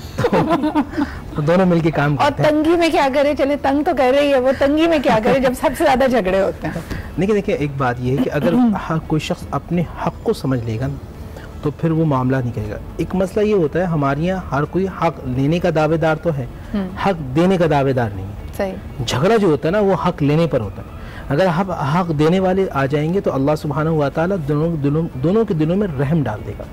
तो दोनों मिलके काम करते हैं। और तंगी में क्या करे, चले तंग तो कर रही है वो, तंगी में क्या करे जब सबसे ज़्यादा झगड़े होते हैं। देखिए एक बात ये है कि अगर कोई शख्स अपने हक़ को समझ लेगा ना तो फिर वो मामला नहीं करेगा। एक मसला ये होता है, हमारे यहाँ हर कोई हक़ लेने का दावेदार तो है, हक़ देने का दावेदार नहीं है। सही। झगड़ा जो होता है ना वो हक़ लेने पर होता है। अगर हम हक़ देने वाले आ जाएंगे तो अल्लाह सुब्हानहू व तआला दोनों के दिलों में रहम डाल देगा।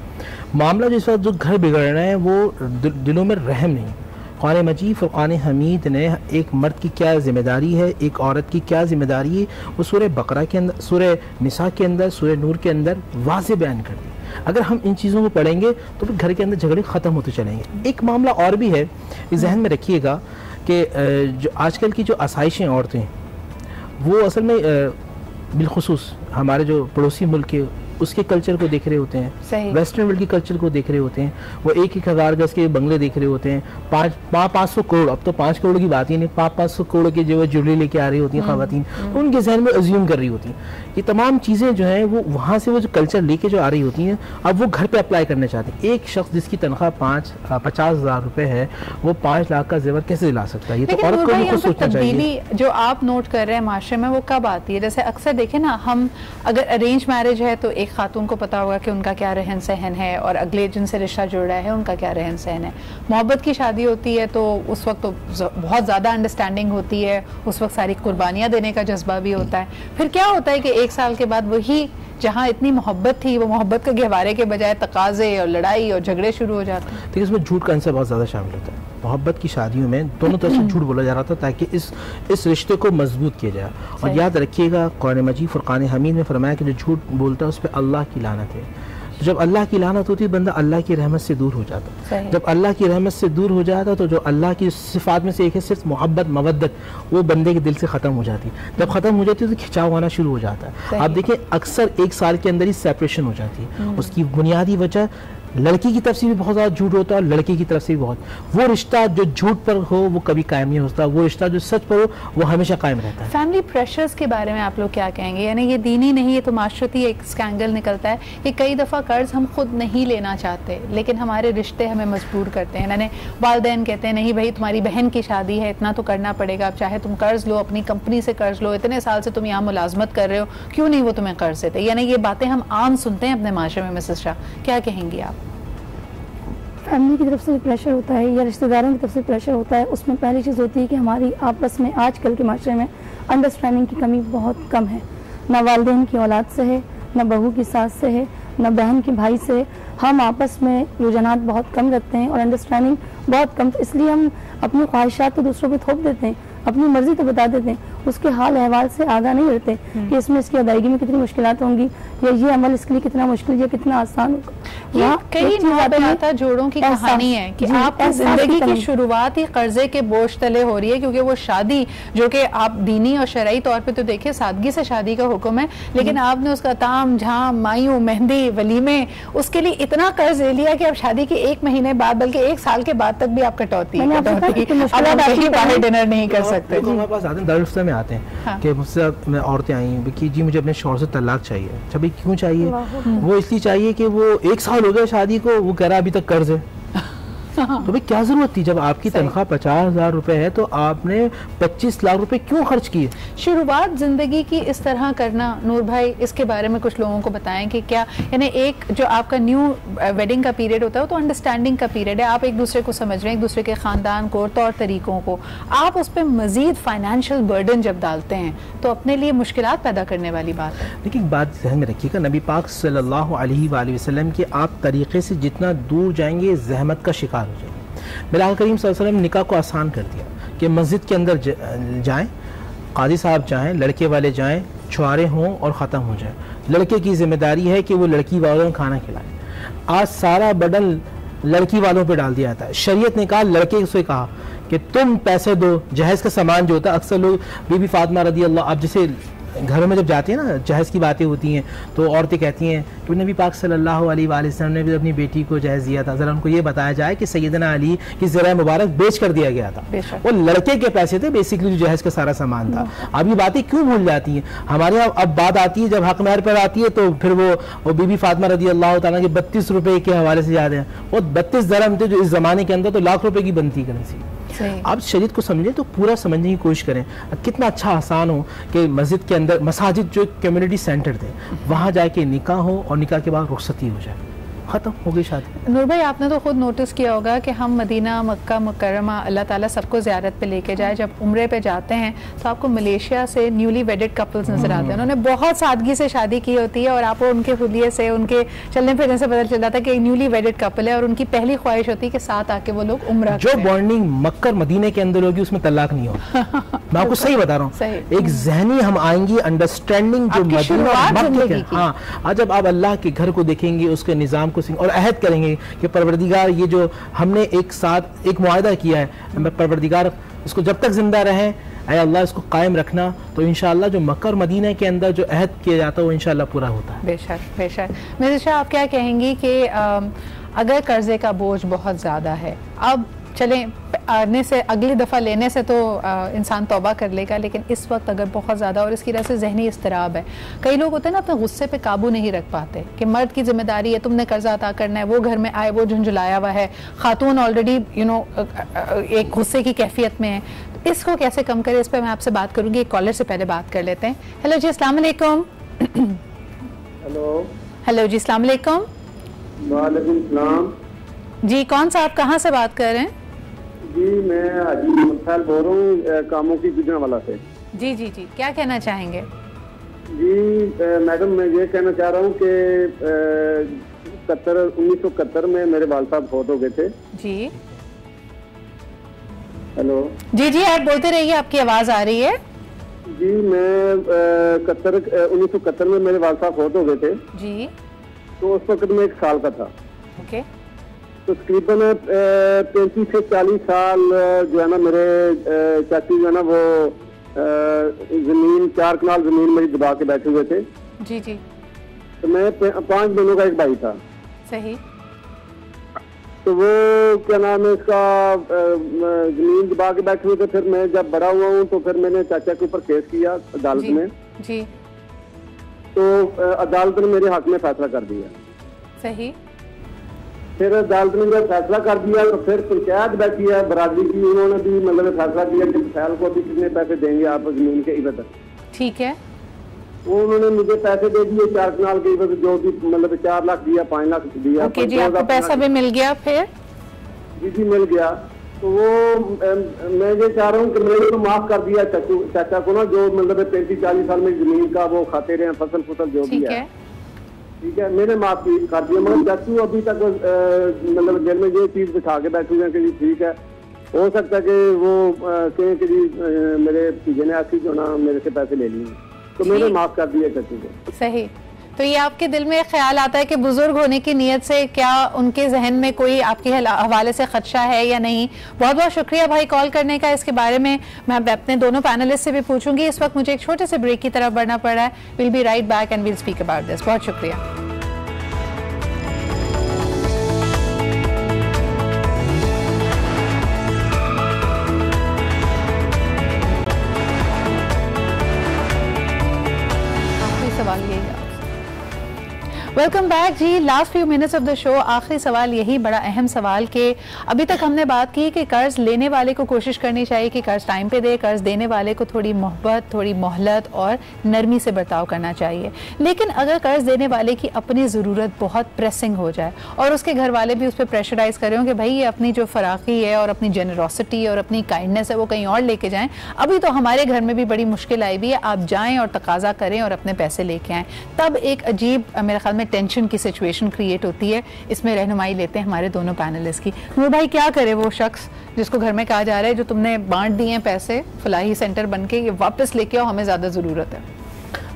मामला जिस वक्त जो घर बिगड़ रहा है वो दिलों में रहम नहीं। कुरान मजीद फुरक़ान हमीद ने एक मर्द की क्या ज़िम्मेदारी है, एक औरत की क्या ज़िम्मेदारी है, वो सूरह बकरा के अंदर, सूरह निसा के अंदर, सूरह नूर के अंदर वाज़ेह बयान कर दी। अगर हम इन चीज़ों को पढ़ेंगे तो फिर घर के अंदर झगड़े ख़त्म होते चलेंगे। एक मामला और भी है, इस जहन में रखिएगा कि जो आजकल की जो आसाइशें औरतें वो असल में बिलखुसूस हमारे जो पड़ोसी मुल्क के उसके कल्चर को देख रहे होते हैं, वेस्टर्न वर्ल्ड के कल्चर को देख रहे होते हैं। वो 1,000 गज के बंगले देख रहे होते हैं, 500 करोड़, अब तो 5 करोड़ की बात ही नहीं, 500 करोड़ के जो ज्वेलरी लेके आ रही होती हैं ख़वातीन, उनके जहन में अज्यूम कर रही होती हैं। ये तमाम चीज़ें जो हैं वो वहाँ से वो जो कल्चर लेके जो आ रही होती हैं अब वो घर पे अप्लाई करना चाहते हैं। एक शख्स जिसकी तनख्वाह 50,000 रुपये है वो 5 लाख का जेवर कैसे दिला सकता है? ये तो औरत को भी कुछ सोचना चाहिए। जो आप नोट कर रहे हैं माशरे में वो कब आती है? जैसे अक्सर देखें ना, हम अगर अरेंज मैरिज है तो एक खातून को पता होगा कि उनका क्या रहन सहन है और अगले जिनसे रिश्ता जुड़ रहा है उनका क्या रहन सहन है। मोहब्बत की शादी होती है तो उस वक्त तो बहुत ज़्यादा अंडरस्टैंडिंग होती है, उस वक्त सारी कुर्बानियाँ देने का जज्बा भी होता है। फिर क्या होता है कि 1 साल के बाद वही जहाँ इतनी मोहब्बत थी वो मोहब्बत के गहवारे के बजाय तकाजे और लड़ाई और झगड़े शुरू हो जाते हैं। देखिए इसमें झूठ का आंसर बहुत ज़्यादा शामिल होता है। मोहब्बत की शादियों में दोनों तरफ से झूठ बोला जा रहा था ताकि इस रिश्ते को मजबूत किया जाए। और याद रखिएगा कुरान मजीद फुरक़ान हमीद में फरमाया कि जो झूठ बोलता है उस पर अल्लाह की लानत है। तो जब अल्लाह की लानत होती है बंदा अल्लाह की रहमत से दूर हो जाता। जब अल्लाह की रहमत से दूर हो जाता तो जो अल्लाह की सिफात में से एक है सिर्फ मोहब्बत मवद्दत, वो बंदे के दिल से ख़त्म हो जाती। जब ख़त्म हो जाती है तो खिंचाव आना शुरू हो जाता है। आप देखें अक्सर 1 साल के अंदर ही सेपरेशन हो जाती है। उसकी बुनियादी वजह लड़की की तरफ से भी बहुत ज़्यादा झूठ होता है और लड़के की तरफ से भी बहुत। वो रिश्ता जो झूठ पर हो वो कभी कायम नहीं होता, वो रिश्ता जो सच पर हो वो हमेशा कायम रहता है। फैमिली प्रेशर्स के बारे में आप लोग क्या कहेंगे? यानी ये दीनी नहीं, ये तो माशरती एक स्कैंडल निकलता है कि कई दफ़ा कर्ज हम खुद नहीं लेना चाहते लेकिन हमारे रिश्ते हमें मजबूर करते हैं। यानी वालिदैन कहते हैं नहीं भाई तुम्हारी बहन की शादी है, इतना तो करना पड़ेगा, अब चाहे तुम कर्ज लो, अपनी कंपनी से कर्ज लो, इतने साल से तुम यहाँ मुलाजमत कर रहे हो, क्यों नहीं वो तुम्हें कर्ज देते। यानी ये बातें हम आम सुनते हैं अपने माशरे में। मिसेस शाह क्या कहेंगी आप? फैमिली की तरफ से प्रेशर होता है या रिश्तेदारों की तरफ से प्रेशर होता है, उसमें पहली चीज़ होती है कि हमारी आपस में आजकल के माशरे में अंडरस्टैंडिंग की कमी बहुत कम है। ना वालिदैन की औलाद से है, ना बहू की सास से है, ना बहन के भाई से। हम आपस में रुझानात बहुत कम रखते हैं और अंडरस्टैंडिंग बहुत कम, तो इसलिए हम अपनी ख्वाहिशात तो दूसरों पर थोप देते हैं, अपनी मर्जी तो बता देते हैं, उसके हाल अहवाल से आगाह नहीं रहते कि इसमें इसकी अदायगी में कितनी मुश्किलात होंगी या ये अमल इसके लिए कितना मुश्किल या कितना आसान होगा। यहाँ कई नाता जोड़ों की कहानी है कि आपकी जिंदगी की शुरुआत ही कर्जे के बोझ तले हो रही है, क्योंकि वो शादी जो कि आप दीनी और शरई तौर पे तो देखिए सादगी से शादी का हुक्म है, लेकिन आपने उसका ताम झाम मायूं मेहंदी वलीमे उसके लिए इतना कर्ज ले लिया कि अब शादी के 1 महीने बाद बल्कि 1 साल के बाद तक भी आप कटौती बाहर डिनर नहीं कर सकते। हमारे पास आते हैं दरअसल में आते हैं कि मुझसे औरतें आई कि जी मुझे अपने शौहर से तलाक चाहिए। अच्छा भाई क्यों चाहिए? वो इसलिए चाहिए कि वो 1 साल हो गया शादी को, वो कह रहा अभी तक कर्ज है। तो भाई क्या जरूरत थी? जब आपकी तनख्वाह 50,000 रुपए है तो आपने 25 लाख रुपए क्यों खर्च किए? शुरुआत जिंदगी की इस तरह करना, नूर भाई इसके बारे में कुछ लोगों को बताएं कि क्या, यानी एक जो आपका न्यू वेडिंग का पीरियड होता है वो तो अंडरस्टैंडिंग का पीरियड है, आप एक दूसरे को समझ रहे हैं, एक दूसरे के खानदान को, तौर तरीकों को, आप उस पर मजीद फाइनेंशियल बर्डन जब डालते हैं तो अपने लिए मुश्किलात पैदा करने वाली बात है। लेकिन एक बात ध्यान में रखिएगा, नबी पाक सल्लल्लाहु अलैहि वसल्लम के आप तरीके से जितना दूर जाएंगे जहमत का शिकार हो जाएंगे। मेरा करीम सल्लल्लाहु अलैहि वसल्लम ने निकाह को आसान कर दिया कि मस्जिद के अंदर जाएं, काजी साहब जाएं, लड़के वाले जाएं, छुआरे हों और ख़त्म हो जाए। लड़के की जिम्मेदारी है कि वो लड़की वालों को खाना खिलाए। आज सारा बर्डन लड़की वालों पे डाल दिया जाता है। शरीयत ने कहा, लड़के से कहा कि तुम पैसे दो, जहेज़ का सामान जो होता है, अक्सर लोग बीबी फातिमा रदी अल्लाह, आप जैसे घरों में जब जाते हैं ना, जहेज़ की बातें होती हैं तो औरतें कहती हैं कि नबी पाक सल्लल्लाहु अलैहि वसल्लम ने भी अपनी बेटी को जहेज़ दिया था, ज़रा उनको ये बताया जाए कि सैयदना अली की ज़रा मुबारक बेच कर दिया गया था। वो लड़के के पैसे थे बेसिकली, जो जहेज़ का सारा सामान था। अब ये बातें क्यों भूल जाती हैं हमारे यहाँ? अब बात आती है जब हक महर पर आती है तो फिर वो बीबी फातिमा रदी अल्लाह तआला के 32 रुपये के हवाले से याद है, वो 32 दरहम थे जो इस ज़माने के अंदर तो लाख रुपये की बनती करेंसी। आप शरीयत को समझें तो पूरा समझने की कोशिश करें। कितना अच्छा आसान हो कि मस्जिद के अंदर, मसाजिद जो कम्युनिटी सेंटर थे, वहाँ जाके निकाह हो और निकाह के बाद रुखसती हो जाए, ख़त्म हो गई शादी। नूर भाई, आपने तो खुद नोटिस किया होगा कि हम मदीना, मक्का मुकर्रमा, अल्लाह ताला सबको ज़ियारत पे लेके जाए, जब उम्रे पे जाते हैं तो आपको मलेशिया से न्यूली वेडेड कपल्स नजर आते हैं। उन्होंने बहुत सादगी से शादी की होती है और आपको उनके हुलिये से, उनके चलने फिरने से पता चल जाता है कि एक न्यूली वेडेड कपल है और उनकी पहली ख्वाहिश होती है कि साथ आके वो लोग उम्रा जो बॉन्डिंग मक्का मदीने के अंदर होगी उसमें तलाक नहीं होगा। मैं आपको सही बता रहा हूँ, एक जहनी हम आएंगी अंडरस्टैंडिंग जो मदीना, हाँ, आज जब आप अल्लाह के घर को देखेंगे, उसके निज़ाम को और अहद करेंगे कि परवरदिगार, ये जो हमने एक साथ एक मुआहदा किया है, परवरदिगार इसको जब तक जिंदा रहे, ऐ अल्लाह इसको कायम रखना, तो इंशाअल्लाह जो मक्का और मदीना के अंदर जो अहद किया जाता है वो इंशाअल्लाह पूरा होता है। बेशक बेशक। मिर्ज़ा शाह, आप क्या कहेंगी कि अगर कर्जे का बोझ बहुत ज़्यादा है, अब चलें आने से अगली दफ़ा लेने से तो इंसान तौबा कर लेगा, लेकिन इस वक्त अगर बहुत ज़्यादा और इसकी वजह से जहनी इस्तराब है, कई लोग होते हैं ना अपने गुस्से पे काबू नहीं रख पाते कि मर्द की जिम्मेदारी है, तुमने कर्जा अदा करना है, वो घर में आए वो झुंझुलाया हुआ है, खातून ऑलरेडी एक गुस्से की कैफियत में है, तो इसको कैसे कम करें, इस पर मैं आपसे बात करूँगी। एक कॉलर से पहले बात कर लेते हैं। हेलो जी, अस्सलाम वालेकुम। हेलो जी, अस्सलाम वालेकुम। वालेकुम सलाम जी, कौन सा, आप कहाँ से बात कर रहे हैं? जी, मैं हाजी मुफ्ताल बोल रहा हूँ, कामों की गुजरांवाला से। जी जी जी, क्या कहना चाहेंगे? जी मैडम, मैं ये कहना चाह रहा हूँ कि 1971 में मेरे वाल साहब फौत हो गए थे। जी हेलो। जी जी, आप बोलते रहिए, आपकी आवाज़ आ रही है। जी, मैं 1971 में मेरे वाल साहब फौत हो गए थे जी। तो उस वक्त मैं 1 साल का था। ओके। तो तकरीबन 35 से 40 साल जो है ना, मेरे चाची जो है ना, वो जमीन 4 कनाल जमीन मेरी दबा के बैठे हुए थे। जी जी। तो मैं 5 बहनों का एक भाई था। सही। तो वो क्या नाम है इसका, जमीन दबा के बैठे हुए थे। फिर मैं जब बड़ा हुआ हूँ तो फिर मैंने चाचा के ऊपर केस किया अदालत में। जी। तो अदालत ने मेरे हक में फैसला कर दिया। सही। फिर अदालत ने जब फैसला कर दिया तो फिर पंचायत बैठी है बरादरी की, उन्होंने भी मतलब फैसला किया कि फैल को भी कितने पैसे देंगे आप जमीन के इवज। ठीक है। वो उन्होंने मुझे पैसे दे दिए 4 कनाल के इवज, जो भी मतलब 4 लाख दिया, 5 लाख दिया। ओके जी, आपको पैसा भी मिल गया फिर? जी जी, मिल गया। तो वो मैं ये चाह रहा हूँ कि मैंने तो माफ कर दिया चाचा को ना, जो मतलब 35-40 साल में जमीन का वो खाते रहे, फसल जो भी है, ठीक है, मैंने माफ कर दिया। मगर चाचू अभी तक मतलब जेल में ये चीज बिठा के बैठे हुए हैं कि जी ठीक है, हो सकता है कि वो कहें कि जी मेरे पीछे ने आखिर जो ना मेरे से पैसे ले लिए, तो मैंने माफ कर दिया चाचू को। सही। तो ये आपके दिल में ख्याल आता है कि बुजुर्ग होने की नीयत से क्या उनके जहन में कोई आपके हवाले से खदशा है या नहीं? बहुत बहुत शुक्रिया भाई कॉल करने का। इसके बारे में मैं अपने दोनों पैनलिस्ट से भी पूछूंगी। इस वक्त मुझे एक छोटे से ब्रेक की तरफ बढ़ना पड़ रहा है। We'll be right back and we'll speak about this. बहुत शुक्रिया। सवाल यही है। वेलकम बैक जी। Last few minutes of the show, आखिरी सवाल यही बड़ा अहम सवाल कि अभी तक हमने बात की कि कर्ज लेने वाले को कोशिश करनी चाहिए कि कर्ज टाइम पे दे, कर्ज देने वाले को थोड़ी मोहब्बत, थोड़ी मोहलत और नरमी से बर्ताव करना चाहिए। लेकिन अगर कर्ज देने वाले की अपनी ज़रूरत बहुत प्रेसिंग हो जाए और उसके घर वाले भी उस पर प्रेशराइज कर रहे हो कि भाई ये अपनी जो फराखी है और अपनी जेनरोसिटी और अपनी काइंडनेस है वो कहीं और लेके जाएं, अभी तो हमारे घर में भी बड़ी मुश्किल आई हुई है, आप जाएँ और तकाजा करें और अपने पैसे लेके आएँ, तब एक अजीब मेरे ख्याल में टेंशन की सिचुएशन क्रिएट होती है। इसमें रहनुमाई लेते हैं हमारे दोनों पैनलिस्ट की। नूर भाई, क्या करे वो शख्स जिसको घर में कहा जा रहा है जो तुमने बांट दिए हैं पैसे फलाही सेंटर बन के, ये वापस लेके आओ, हमें ज़्यादा ज़रूरत है?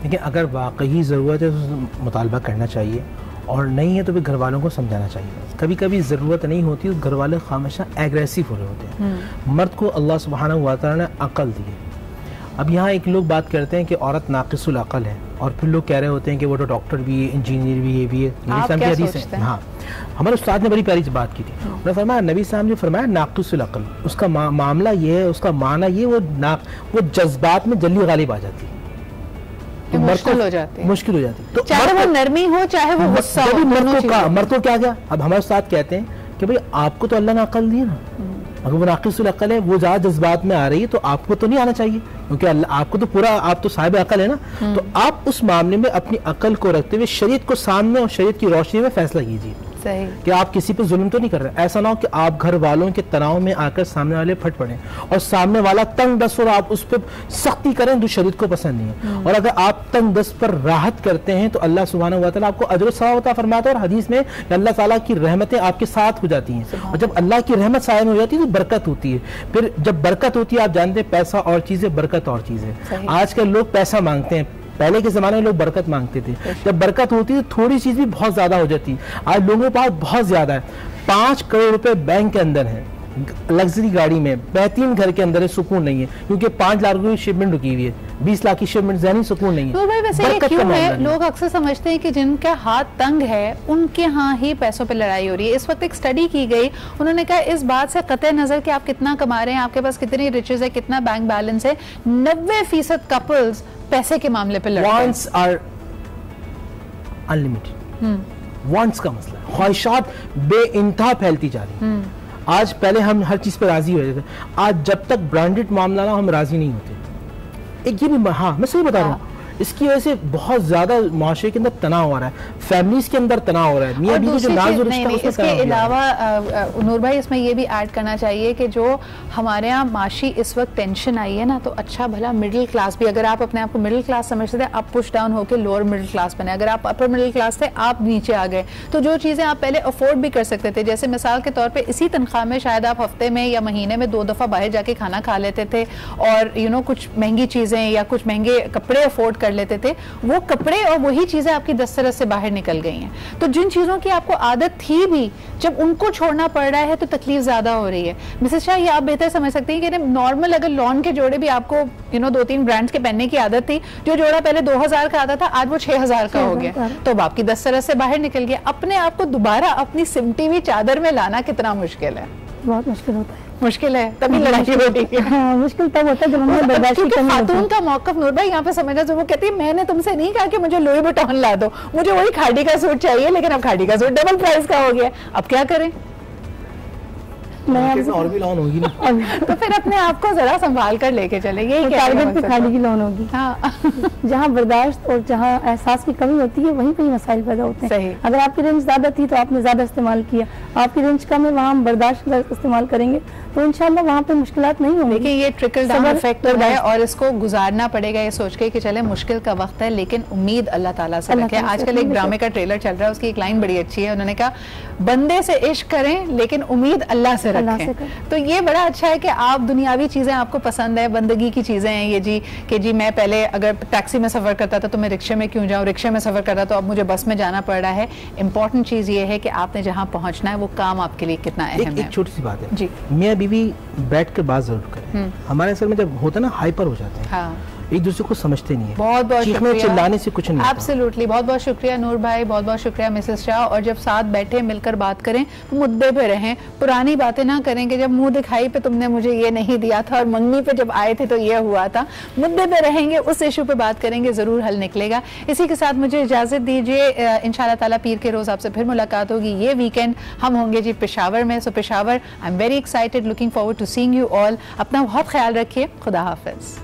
देखिए अगर वाकई ज़रूरत है तो मुतालबा करना चाहिए, और नहीं है तो फिर घर वालों को समझाना चाहिए। कभी कभी ज़रूरत नहीं होती तो घर वाले खामशा एग्रेसिव हो रहे होते हैं। मर्द को अल्लाह सुब्हानहू व तआला ने अक़ल दी है। अब यहाँ एक लोग बात करते हैं कि औरत नाक़िसुल अक़ल है, और फिर लोग कह रहे होते हैं कि वो तो डॉक्टर भी है, इंजीनियर भी, ये भी है। नबी साहब की हदीस है, हाँ हमारे उस्ताद ने बड़ी प्यारी बात की थी। उन्होंने फरमाया, नबी साहब ने फरमाया नाक़िसुल अक़ल, उसका मामला ये है, उसका माना ये वो जज्बात में जल्दी गालिब आ जाती है, तो मुश्किल हो जाती है, तो चाहे वो नरमी हो चाहे वो गुस्सा हो। मर्द को क्या गया। अब हमारे साथ कहते हैं कि भाई आपको तो अल्लाह ने अकल दी है ना, अगर वो नाक़िसुल अक़ल है, वो ज़्यादा जज्बात में आ रही है, तो आपको तो नहीं आना चाहिए, क्योंकि आपको तो पूरा, आप तो साहिब अकल है ना। तो आप उस मामले में अपनी अकल को रखते हुए शरीयत को सामने और शरीयत की रोशनी में फैसला कीजिए कि आप किसी पे जुल्म तो नहीं कर रहे। ऐसा ना हो कि आप घर वालों के तनाव में आकर सामने वाले फट पड़े और सामने वाला तंग दस्त और आप उस पर सख्ती करें, तो शरीयत को पसंद नहीं है। और अगर आप तंग दस्त पर राहत करते हैं तो अल्लाह सुब्हानहू व तआला आपको अजर व सवाब अता फरमाता है। और हदीस में अल्लाह ताला की रहमतें आपके साथ हो जाती हैं, और जब अल्लाह की रहमत सायन हो जाती है तो बरकत होती है। फिर जब बरकत होती है, आप जानते हैं पैसा और चीज़ है, बरकत और चीज़ है। आजकल लोग पैसा मांगते हैं, पहले के ज़माने में लोग बरकत मांगते थे। जब बरकत होती है थोड़ी चीज़ भी बहुत ज़्यादा हो जाती है। आज लोगों के पास बहुत ज़्यादा है, 5 करोड़ रुपए बैंक के अंदर है, लग्जरी गाड़ी में, बेहतरीन घर के अंदर है, सुकून नहीं है, क्योंकि 5 लाख की शिपमेंट रुकी हुई है, 20 लाख की शिपमेंट, ज़हनी सुकून नहीं है। तो भाई वैसे ये क्यों है? लोग अक्सर समझते हैं कि जिनका हाथ तंग है उनके यहाँ ही पैसों पे लड़ाई हो रही है। इस वक्त एक स्टडी की गई, उन्होंने कहा इस बात से कतई नजर कि आप कितना कमा रहे हैं, आपके पास कितनी रिचेज है, कितना बैंक बैलेंस है, 90% कपल्स पैसे के मामले पे लड़ते हैं। वांट्स आर अनलिमिटेड, वांट्स का मसला, ख्वाहिशात बेइंतहा फैलती जा रही। आज पहले हम हर चीज पे राजी हो जाते, आज जब तक ब्रांडेड मामला ना हम राजी नहीं होते। एक ये भी, हाँ मैं सही बता रहा हूँ, इसकी वजह से बहुत ज्यादा माशरे के अंदर तनाव आ रहा है, फैमिलीज के अंदर तनाव हो रहा है, मियां बीवी जो नाज़ और रिश्ता, इसके अलावा नूर भाई इसमें ये भी ऐड करना चाहिए कि जो हमारे यहाँ माशी इस वक्त टेंशन आई है ना, तो अच्छा भला मिडिल क्लास भी, अगर आप अपने आप को मिडिल क्लास समझते थे, आप पुश डाउन होकर लोअर मिडिल क्लास बने। अगर आप अपर मिडिल क्लास थे, आप नीचे आ गए, तो जो चीज़ें आप पहले अफोर्ड भी कर सकते थे, जैसे मिसाल के तौर पर इसी तनख्वाह में शायद आप हफ्ते में या महीने में 2 दफ़ा बाहर जाके खाना खा लेते थे, और कुछ महंगी चीज़ें या कुछ महंगे कपड़े अफोर्ड कर लेते थे, वो कपड़े और वही चीजें आपकी दस्तरस से बाहर निकल गई हैं। तो जिन चीजों की आपको आदत थी भी, जब उनको छोड़ना पड़ रहा है तो तकलीफ ज्यादा हो रही है। मिसेस शाह, ये आप बेहतर समझ सकती हैं कि नॉर्मल अगर लॉन के जोड़े भी आपको 2-3 ब्रांड्स के पहनने की आदत थी, जो जोड़ा पहले 2000 का आता था आज वो 6000 का हो गया, तो अब आपकी दस्तरस से बाहर निकल गया। अपने आप को दोबारा अपनी सिमटी हुई चादर में लाना कितना मुश्किल है? बहुत मुश्किल होता है, मुश्किल है, तभी लड़ाई होती है। हाँ, मुश्किल तब होता है जब हमें बर्दाश्त करना होता है। खातून का मौकफ नूर भाई यहाँ पे समझना, जो वो कहती है मैंने तुमसे नहीं कहा कि मुझे लुई वुइटन ला दो, मुझे वही खाड़ी का सूट चाहिए, लेकिन अब खाड़ी का सूट डबल प्राइस का हो गया, अब क्या करें? और भी लोन होगी ना। तो फिर अपने आप को जरा संभाल कर लेके चले, यही टारगेट पे खाली की लोन होगी। हाँ। जहाँ बर्दाश्त और जहाँ एहसास की कमी होती है वहीं पे मसाइल पैदा होते हैं। सही। अगर आपकी रेंज ज्यादा थी तो आपने ज्यादा इस्तेमाल किया, आपकी रेंज कम है, वहाँ हम बर्दाश्त इस्तेमाल करेंगे तो इंशाल्लाह वहाँ पे मुश्किलात नहीं होंगी। देखिए ये ट्रिकल डाउन इफेक्ट हो रहा है और इसको गुजारना पड़ेगा, ये सोच के कि चले मुश्किल का वक्त है लेकिन उम्मीद अल्लाह ताला से रखें। आजकल एक ड्रामे का ट्रेलर चल रहा है, उसकी एक लाइन बड़ी अच्छी है, उन्होंने कहा बंदे से इश्क करें लेकिन उम्मीद अल्लाह से रखें। तो ये बड़ा अच्छा है कि आप दुनियावी चीजें आपको पसंद है, बंदगी की चीजें हैं ये जी कि जी मैं पहले अगर टैक्सी में सफर करता था तो मैं रिक्शे में क्यों जाऊँ, रिक्शे में सफर करता तो अब मुझे बस में जाना पड़ रहा है। इंपॉर्टेंट चीज ये है कि आपने जहाँ पहुंचना है वो काम आपके लिए कितना अहम है। एक छोटी सी बात है जी, मियां बीवी बैठ कर बात जरूर करें। हमारे असल में जब होता है ना हाइपर हो जाते हैं, हाँ, एक दूसरे को समझते नहीं है, बहुत बहुत शुक्रिया, चिल्लाने से कुछ नहीं। एब्सोल्युटली, बहुत बहुत शुक्रिया नूर भाई, बहुत बहुत शुक्रिया मिसेस शाह। और जब साथ बैठे मिलकर बात करें तो मुद्दे पे रहें, पुरानी बातें ना करें कि जब मुंह दिखाई पे तुमने मुझे ये नहीं दिया था और मंगनी पे जब आए थे तो ये हुआ था। मुद्दे पे रहेंगे, उस इशू पे बात करेंगे, जरूर हल निकलेगा। इसी के साथ मुझे इजाजत दीजिए, इंशाल्लाह ताला पीर के रोज आपसे फिर मुलाकात होगी। ये वीकेंड हम होंगे जी पेशावर में, so Peshawar I am very excited, looking forward to seeing you all. अपना बहुत ख्याल रखिए, खुदा हाफिज।